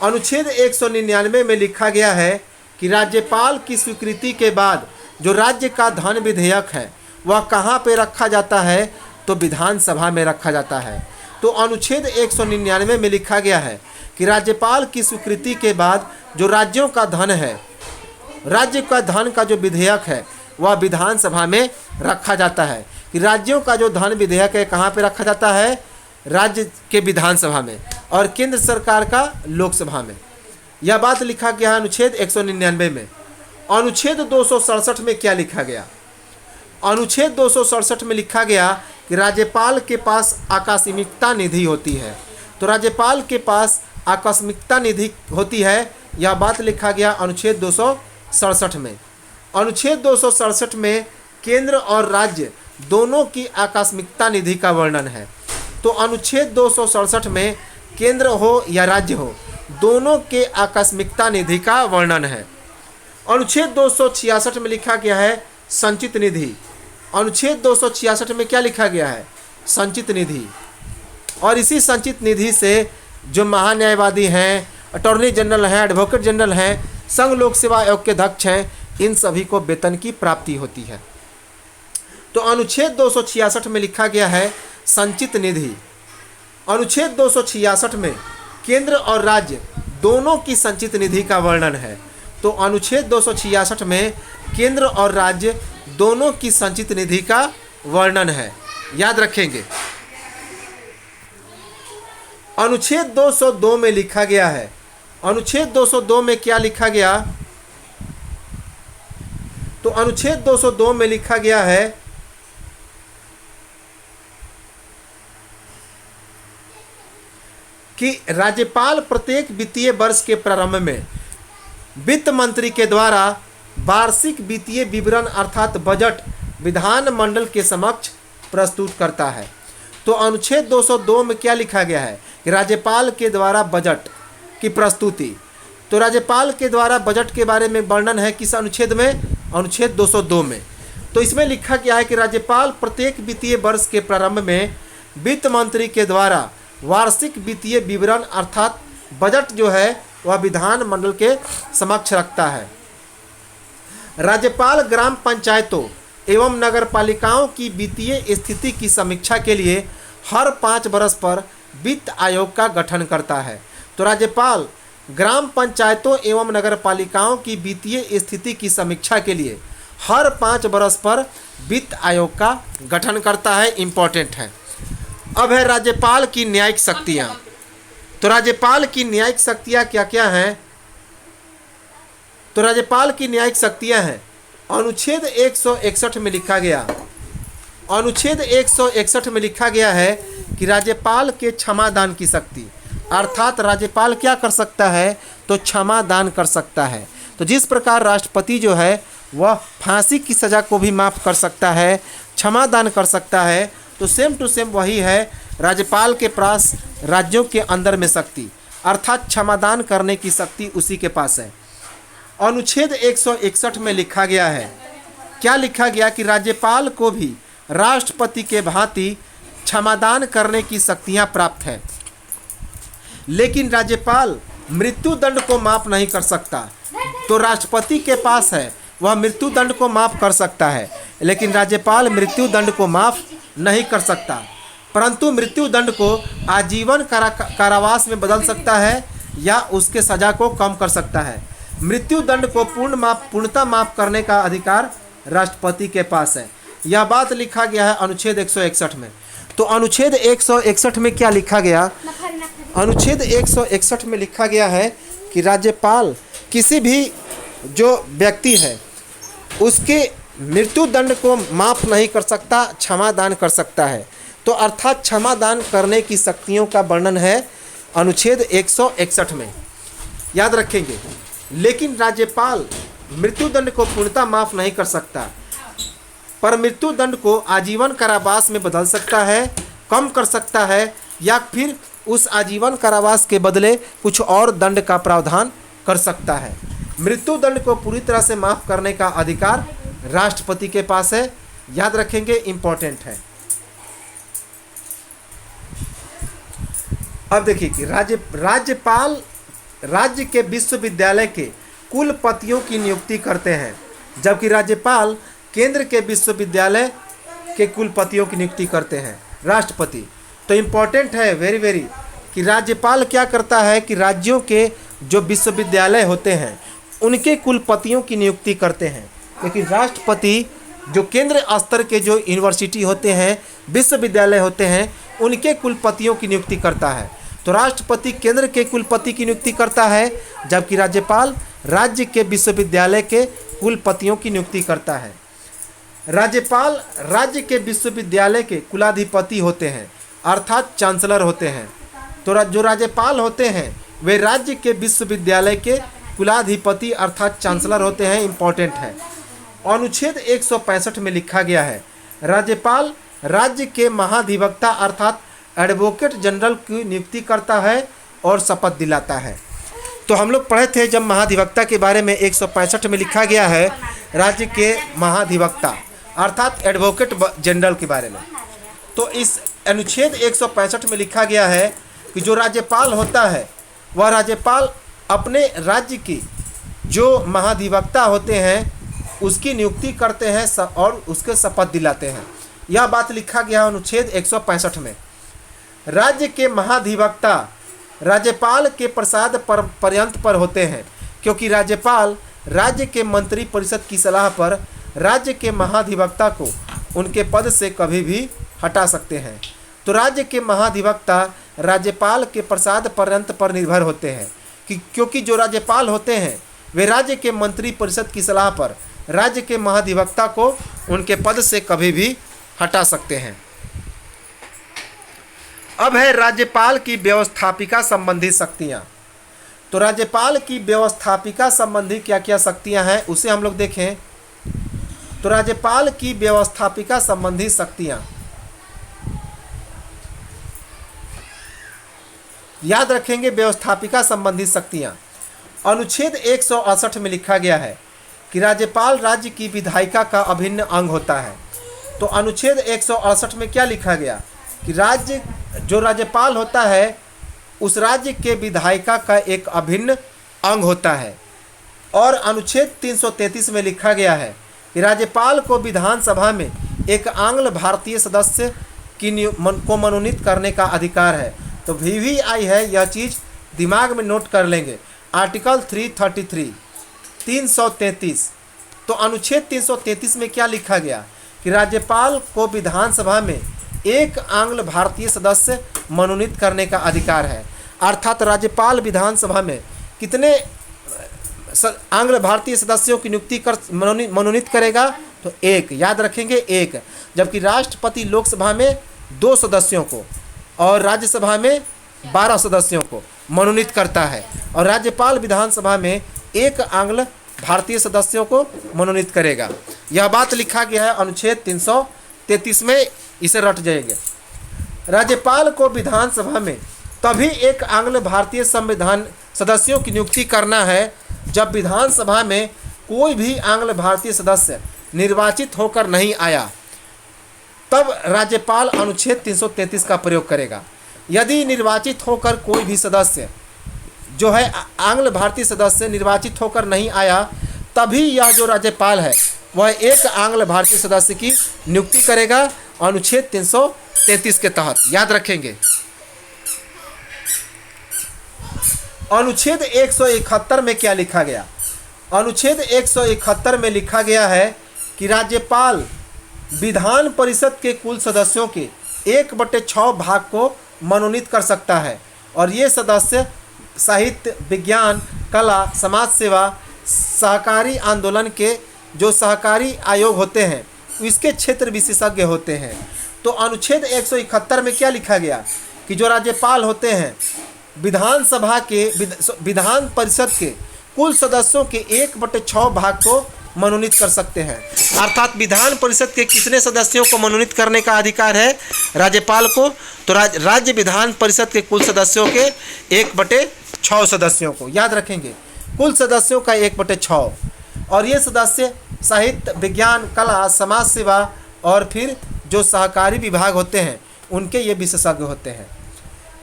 [SPEAKER 2] अनुच्छेद 199 में लिखा गया है कि राज्यपाल की स्वीकृति के बाद जो राज्य का धन विधेयक है वह कहाँ पे रखा जाता है, तो विधानसभा में रखा जाता है। तो अनुच्छेद 199 में लिखा गया है कि राज्यपाल की स्वीकृति के बाद जो राज्यों का धन है, राज्य का धन का जो विधेयक है वह विधानसभा में रखा जाता है। कि राज्यों का जो धन विधेयक है कहाँ पे रखा जाता है, राज्य के विधानसभा में, और केंद्र सरकार का लोकसभा में। यह बात लिखा गया है अनुच्छेद 199 में। अनुच्छेद 267 में क्या लिखा गया? अनुच्छेद 267 में लिखा गया कि राज्यपाल के पास आकस्मिकता निधि होती है। तो राज्यपाल के पास आकस्मिकता निधि होती है, यह बात लिखा गया अनुच्छेद 267 में। अनुच्छेद 267 में केंद्र और राज्य दोनों की आकस्मिकता निधि का वर्णन है। तो अनुच्छेद 267 में केंद्र हो या राज्य हो, दोनों के आकस्मिकता निधि का वर्णन है। अनुच्छेद 266 में लिखा गया है संचित निधि। अनुच्छेद 266 में क्या लिखा गया है? संचित निधि। और इसी संचित निधि से जो महान्यायवादी हैं, अटॉर्नी जनरल हैं, एडवोकेट जनरल हैं, संघ लोक सेवा आयोग के अध्यक्ष हैं, इन सभी को वेतन की प्राप्ति होती है। तो अनुच्छेद 266 में लिखा गया है संचित निधि। अनुच्छेद 266 में केंद्र और राज्य दोनों की संचित निधि का वर्णन है। तो अनुच्छेद 266 में केंद्र और राज्य दोनों की संचित निधि का वर्णन है, याद रखेंगे। अनुच्छेद 202 में लिखा गया है, अनुच्छेद 202 में क्या लिखा गया? तो अनुच्छेद 202 में लिखा गया है कि राज्यपाल प्रत्येक वित्तीय वर्ष के प्रारंभ में वित्त मंत्री के द्वारा वार्षिक वित्तीय विवरण अर्थात बजट विधानमंडल के समक्ष प्रस्तुत करता है। तो अनुच्छेद 202 में क्या लिखा गया है कि राज्यपाल के द्वारा बजट की प्रस्तुति। तो राज्यपाल के द्वारा बजट के बारे में वर्णन है किस अनुच्छेद में? अनुच्छेद 202 में। तो इसमें लिखा गया है कि राज्यपाल प्रत्येक वित्तीय वर्ष के प्रारंभ में वित्त मंत्री के द्वारा वार्षिक वित्तीय विवरण अर्थात बजट जो है वह विधानमंडल के समक्ष रखता है। राज्यपाल ग्राम पंचायतों एवं नगर पालिकाओं की वित्तीय स्थिति की समीक्षा के लिए हर 5 वर्ष पर वित्त आयोग का गठन करता है। तो राज्यपाल ग्राम पंचायतों एवं नगर पालिकाओं की वित्तीय स्थिति की समीक्षा के लिए हर 5 वर्ष पर वित्त आयोग का गठन करता है, इम्पोर्टेंट है। अब है राज्यपाल की न्यायिक शक्तियाँ। तो राज्यपाल की न्यायिक शक्तियाँ क्या क्या हैं? तो राज्यपाल की न्यायिक शक्तियाँ हैं, अनुच्छेद 161 में लिखा गया, अनुच्छेद 161 में लिखा गया है कि राज्यपाल के क्षमादान की शक्ति, अर्थात राज्यपाल क्या कर सकता है? तो क्षमादान कर सकता है। तो जिस प्रकार राष्ट्रपति जो है वह फांसी की सज़ा को भी माफ़ कर सकता है, क्षमादान कर सकता है, तो सेम टू सेम वही है राज्यपाल के पास राज्यों के अंदर में शक्ति, अर्थात क्षमादान करने की शक्ति उसी के पास है। अनुच्छेद 161 में लिखा गया है, क्या लिखा गया कि राज्यपाल को भी राष्ट्रपति के भांति क्षमादान करने की शक्तियां प्राप्त है, लेकिन राज्यपाल मृत्यु दंड को माफ नहीं कर सकता। तो राष्ट्रपति के पास है वह मृत्यु दंड को माफ कर सकता है, लेकिन राज्यपाल मृत्यु दंड को माफ नहीं कर सकता, परंतु मृत्यु दंड को आजीवन कारावास में बदल सकता है या उसके सजा को कम कर सकता है। मृत्यु दंड को पूर्णतः माफ करने का अधिकार राष्ट्रपति के पास है। यह बात लिखा गया है अनुच्छेद 161 में। तो अनुच्छेद 161 में क्या लिखा गया? अनुच्छेद 161 में लिखा गया है कि राज्यपाल किसी भी जो व्यक्ति है उसके मृत्यु दंड को माफ़ नहीं कर सकता, क्षमादान कर सकता है। तो अर्थात क्षमादान करने की शक्तियों का वर्णन है अनुच्छेद 161 में, याद रखेंगे। लेकिन राज्यपाल मृत्यु दंड को पूर्णतः माफ़ नहीं कर सकता, पर मृत्यु दंड को आजीवन कारावास में बदल सकता है, कम कर सकता है, या फिर उस आजीवन कारावास के बदले कुछ और दंड का प्रावधान कर सकता है। मृत्यु दंड को पूरी तरह से माफ़ करने का अधिकार राष्ट्रपति के पास है, याद रखेंगे, इम्पोर्टेंट है। अब देखिए कि राज्यपाल राज्य के विश्वविद्यालय के कुलपतियों की नियुक्ति करते हैं। जबकि राज्यपाल केंद्र के विश्वविद्यालय के कुलपतियों की नियुक्ति करते हैं, राष्ट्रपति। तो इम्पोर्टेंट है वेरी वेरी कि राज्यपाल क्या करता है कि राज्यों के जो विश्वविद्यालय होते हैं उनके कुलपतियों की नियुक्ति करते हैं, लेकिन राष्ट्रपति जो केंद्र स्तर के जो यूनिवर्सिटी होते हैं, विश्वविद्यालय होते हैं, उनके कुलपतियों की नियुक्ति करता है। तो राष्ट्रपति केंद्र के कुलपति की नियुक्ति करता है, जबकि राज्यपाल राज्य के विश्वविद्यालय के कुलपतियों की नियुक्ति करता है। राज्यपाल राज्य के विश्वविद्यालय के कुलाधिपति होते हैं, अर्थात चांसलर होते हैं। तो जो राज्यपाल होते हैं वे राज्य के विश्वविद्यालय के कुलाधिपति अर्थात चांसलर होते हैं। इम्पॉर्टेंट है। अनुच्छेद 165 में लिखा गया है, राज्यपाल राज्य के महाधिवक्ता अर्थात एडवोकेट जनरल की नियुक्ति करता है और शपथ दिलाता है। तो हम लोग पढ़े थे जब महाधिवक्ता के बारे में 165 में लिखा गया है राज्य के महाधिवक्ता अर्थात एडवोकेट जनरल के बारे में। तो इस अनुच्छेद 165 में लिखा गया है कि जो राज्यपाल होता है वह राज्यपाल अपने राज्य की जो महाधिवक्ता होते हैं उसकी नियुक्ति करते हैं और उसके शपथ दिलाते हैं। यह बात लिखा गया अनुच्छेद 165 में। राज्य के महाधिवक्ता राज्यपाल के प्रसाद पर्यंत पर होते हैं, क्योंकि राज्यपाल राज्य के मंत्री परिषद की सलाह पर राज्य के महाधिवक्ता को उनके पद से कभी भी हटा सकते हैं। तो राज्य के महाधिवक्ता राज्यपाल के प्रसाद पर्यंत पर निर्भर होते हैं क्योंकि जो राज्यपाल होते हैं वे राज्य के मंत्री परिषद की सलाह पर राज्य के महाधिवक्ता को उनके पद से कभी भी हटा सकते हैं। अब है राज्यपाल की व्यवस्थापिका संबंधी शक्तियां। तो राज्यपाल की व्यवस्थापिका संबंधी क्या क्या शक्तियां हैं उसे हम लोग देखें। तो राज्यपाल की व्यवस्थापिका संबंधी शक्तियां याद रखेंगे। व्यवस्थापिका संबंधी शक्तियां अनुच्छेद 168 में लिखा गया है कि राज्यपाल राज्य की विधायिका का अभिन्न अंग होता है। तो अनुच्छेद 168 में क्या लिखा गया कि राज्य जो राज्यपाल होता है उस राज्य के विधायिका का एक अभिन्न अंग होता है। और अनुच्छेद 333 में लिखा गया है कि राज्यपाल को विधानसभा में एक आंग्ल भारतीय सदस्य को मनोनीत करने का अधिकार है। तो VVI है, यह चीज़ दिमाग में नोट कर लेंगे। आर्टिकल 333 तो अनुच्छेद 333 में क्या लिखा गया कि राज्यपाल को विधानसभा में एक आंग्ल भारतीय सदस्य मनोनीत करने का अधिकार है। अर्थात राज्यपाल विधानसभा में कितने आंग्ल भारतीय सदस्यों की नियुक्ति कर मनोनीत करेगा? तो एक, याद रखेंगे एक। जबकि राष्ट्रपति लोकसभा में 2 सदस्यों को और राज्यसभा में 12 सदस्यों को मनोनीत करता है और राज्यपाल विधानसभा में एक आंग्ल भारतीय सदस्यों को मनोनीत करेगा। यह बात लिखा गया है अनुच्छेद 333 में, इसे रट जाएंगे। राज्यपाल को विधानसभा में तभी एक आंग्ल भारतीय संविधान सदस्यों की नियुक्ति करना है जब विधानसभा में कोई भी आंग्ल भारतीय सदस्य निर्वाचित होकर नहीं आया, तब राज्यपाल अनुच्छेद 333 का प्रयोग करेगा। यदि निर्वाचित होकर कोई भी सदस्य जो है आंग्ल भारतीय सदस्य निर्वाचित होकर नहीं आया, तभी यह जो राज्यपाल है वह एक आंग्ल भारतीय सदस्य की नियुक्ति करेगा अनुच्छेद 333 के तहत, याद रखेंगे। अनुच्छेद 171 में क्या लिखा गया? अनुच्छेद 171 में लिखा गया है कि राज्यपाल विधान परिषद के कुल सदस्यों के 1/6 भाग को मनोनीत कर सकता है और ये सदस्य साहित्य, विज्ञान, कला, समाज सेवा, सहकारी आंदोलन के जो सहकारी आयोग होते हैं इसके क्षेत्र विशेषज्ञ होते हैं। तो अनुच्छेद 171 में क्या लिखा गया कि जो राज्यपाल होते हैं विधानसभा के विधान परिषद के कुल सदस्यों के 1/6 भाग को मनोनीत कर सकते हैं। अर्थात विधान परिषद के कितने सदस्यों को मनोनीत करने का अधिकार है राज्यपाल को? तो राज्य विधान परिषद के कुल सदस्यों के 1/6 सदस्यों को, याद रखेंगे, कुल सदस्यों का 1/6। और ये सदस्य साहित्य, विज्ञान, कला, समाज सेवा और फिर जो सहकारी विभाग होते हैं उनके ये विशेषज्ञ होते हैं।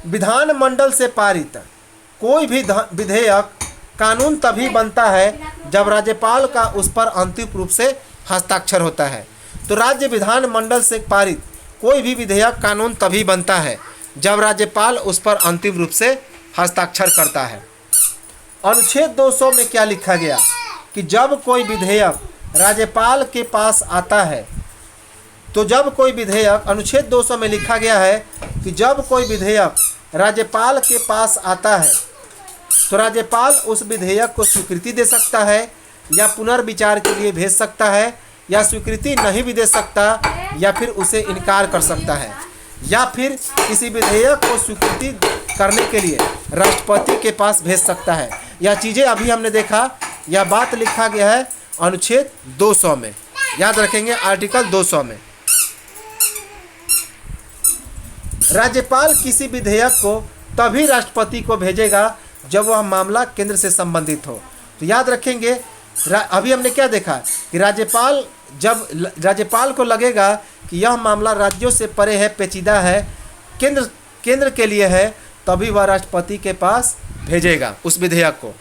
[SPEAKER 2] विधानमंडल से पारित कोई भी विधेयक कानून तभी बनता है जब राज्यपाल का उस पर अंतिम रूप से हस्ताक्षर होता है। तो राज्य विधानमंडल से पारित कोई भी विधेयक कानून तभी बनता है जब राज्यपाल उस पर अंतिम रूप से हस्ताक्षर करता है। अनुच्छेद 200 में क्या लिखा गया कि जब कोई विधेयक राज्यपाल के पास आता है, तो जब कोई विधेयक, अनुच्छेद 200 में लिखा गया है कि जब कोई विधेयक राज्यपाल के पास आता है तो राज्यपाल उस विधेयक को स्वीकृति दे सकता है या पुनर्विचार के लिए भेज सकता है, या स्वीकृति नहीं भी दे सकता या फिर उसे इनकार कर सकता है, या फिर किसी विधेयक को स्वीकृति करने के लिए राष्ट्रपति के पास भेज सकता है। यह चीज़ें अभी हमने देखा, यह बात लिखा गया है अनुच्छेद 200 में, याद रखेंगे आर्टिकल 200 में। राज्यपाल किसी विधेयक को तभी राष्ट्रपति को भेजेगा जब वह मामला केंद्र से संबंधित हो। तो याद रखेंगे, अभी हमने क्या देखा कि जब राज्यपाल को लगेगा कि यह मामला राज्यों से परे है, पेचीदा है, केंद्र के लिए है, तभी वह राष्ट्रपति के पास भेजेगा उस विधेयक को।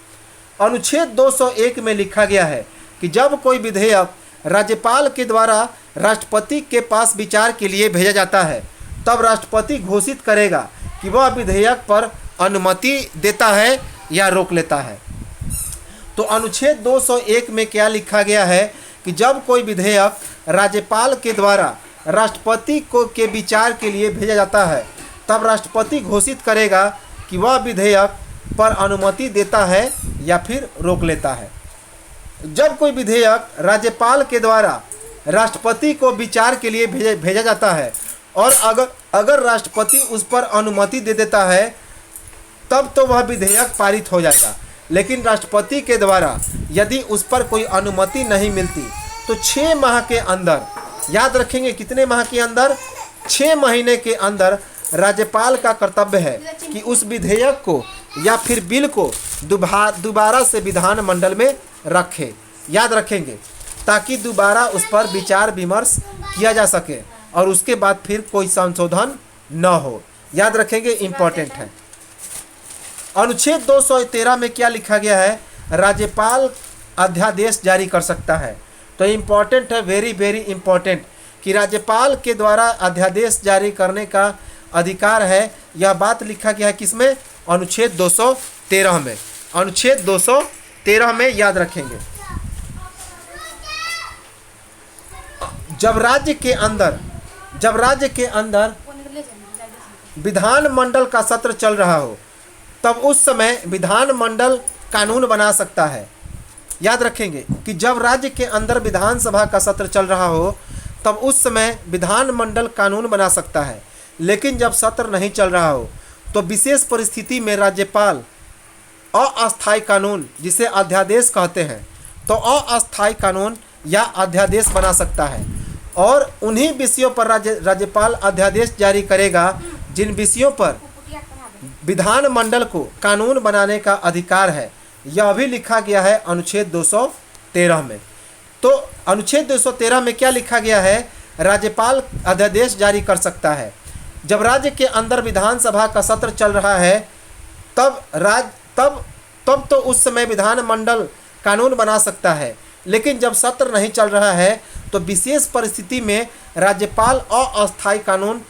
[SPEAKER 2] अनुच्छेद 201 में लिखा गया है कि जब कोई विधेयक राज्यपाल के द्वारा राष्ट्रपति के पास विचार के लिए भेजा जाता है, तब राष्ट्रपति घोषित करेगा कि वह विधेयक पर अनुमति देता है या रोक लेता है। तो अनुच्छेद 201 में क्या लिखा गया है कि जब कोई विधेयक राज्यपाल के द्वारा राष्ट्रपति के विचार के लिए भेजा जाता है, तब राष्ट्रपति घोषित करेगा कि वह विधेयक पर अनुमति देता है या फिर रोक लेता है। जब कोई विधेयक राज्यपाल के द्वारा राष्ट्रपति को विचार के लिए भेजा जाता है और अगर राष्ट्रपति उस पर अनुमति दे देता है, तब तो वह विधेयक पारित हो जाएगा। लेकिन राष्ट्रपति के द्वारा यदि उस पर कोई अनुमति नहीं मिलती तो 6 माह के अंदर, याद रखेंगे कितने माह के अंदर, 6 महीने के अंदर राज्यपाल का कर्तव्य है कि उस विधेयक को या फिर बिल को दोबारा से विधानमंडल में रखे, याद रखेंगे, ताकि दोबारा उस पर विचार विमर्श किया जा सके और उसके बाद फिर कोई संशोधन न हो। याद रखेंगे, इम्पोर्टेंट है। अनुच्छेद 213 में क्या लिखा गया है, राज्यपाल अध्यादेश जारी कर सकता है। तो इम्पोर्टेंट है, वेरी वेरी इम्पोर्टेंट, कि राज्यपाल के द्वारा अध्यादेश जारी करने का अधिकार है। यह बात लिखा गया है किसमें, अनुच्छेद 213 में। अनुच्छेद 213 में याद रखेंगे, जब राज्य के अंदर विधानमंडल का सत्र चल रहा हो, तब उस समय विधानमंडल कानून बना सकता है। याद रखेंगे कि जब राज्य के अंदर विधानसभा का सत्र चल रहा हो, तब उस समय विधानमंडल कानून बना सकता है। लेकिन जब सत्र नहीं चल रहा हो, तो विशेष परिस्थिति में राज्यपाल अस्थायी कानून, जिसे अध्यादेश कहते हैं, तो अस्थायी कानून या अध्यादेश बना सकता है। और उन्हीं विषयों पर राज्यपाल अध्यादेश जारी करेगा जिन विषयों पर विधानमंडल को कानून बनाने का अधिकार है। यह भी लिखा गया है अनुच्छेद 213 में। तो अनुच्छेद 213 में क्या लिखा गया है, राज्यपाल अध्यादेश जारी कर सकता है। जब राज्य के अंदर विधानसभा का सत्र चल रहा है, तब तो उस समय विधानमंडल कानून बना सकता है। लेकिन जब सत्र नहीं चल रहा है, तो विशेष परिस्थिति में राज्यपाल अस्थायी कानून,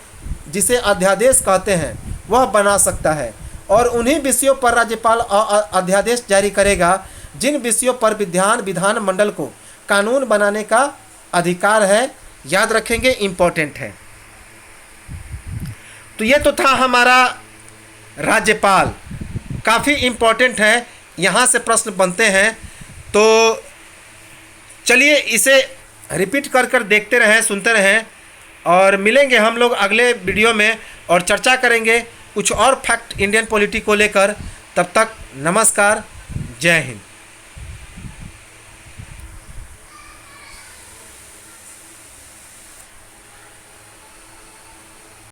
[SPEAKER 2] जिसे अध्यादेश कहते हैं, वह बना सकता है। और उन्हीं विषयों पर राज्यपाल अध्यादेश जारी करेगा जिन विषयों पर विधानमंडल को कानून बनाने का अधिकार है। याद रखेंगे, इम्पोर्टेंट है। तो ये तो था हमारा राज्यपाल, काफ़ी इम्पोर्टेंट है, यहाँ से प्रश्न बनते हैं। तो चलिए इसे रिपीट कर देखते रहें, सुनते रहें, और मिलेंगे हम लोग अगले वीडियो में और चर्चा करेंगे कुछ और फैक्ट इंडियन पॉलिटी को लेकर। तब तक नमस्कार, जय हिंद।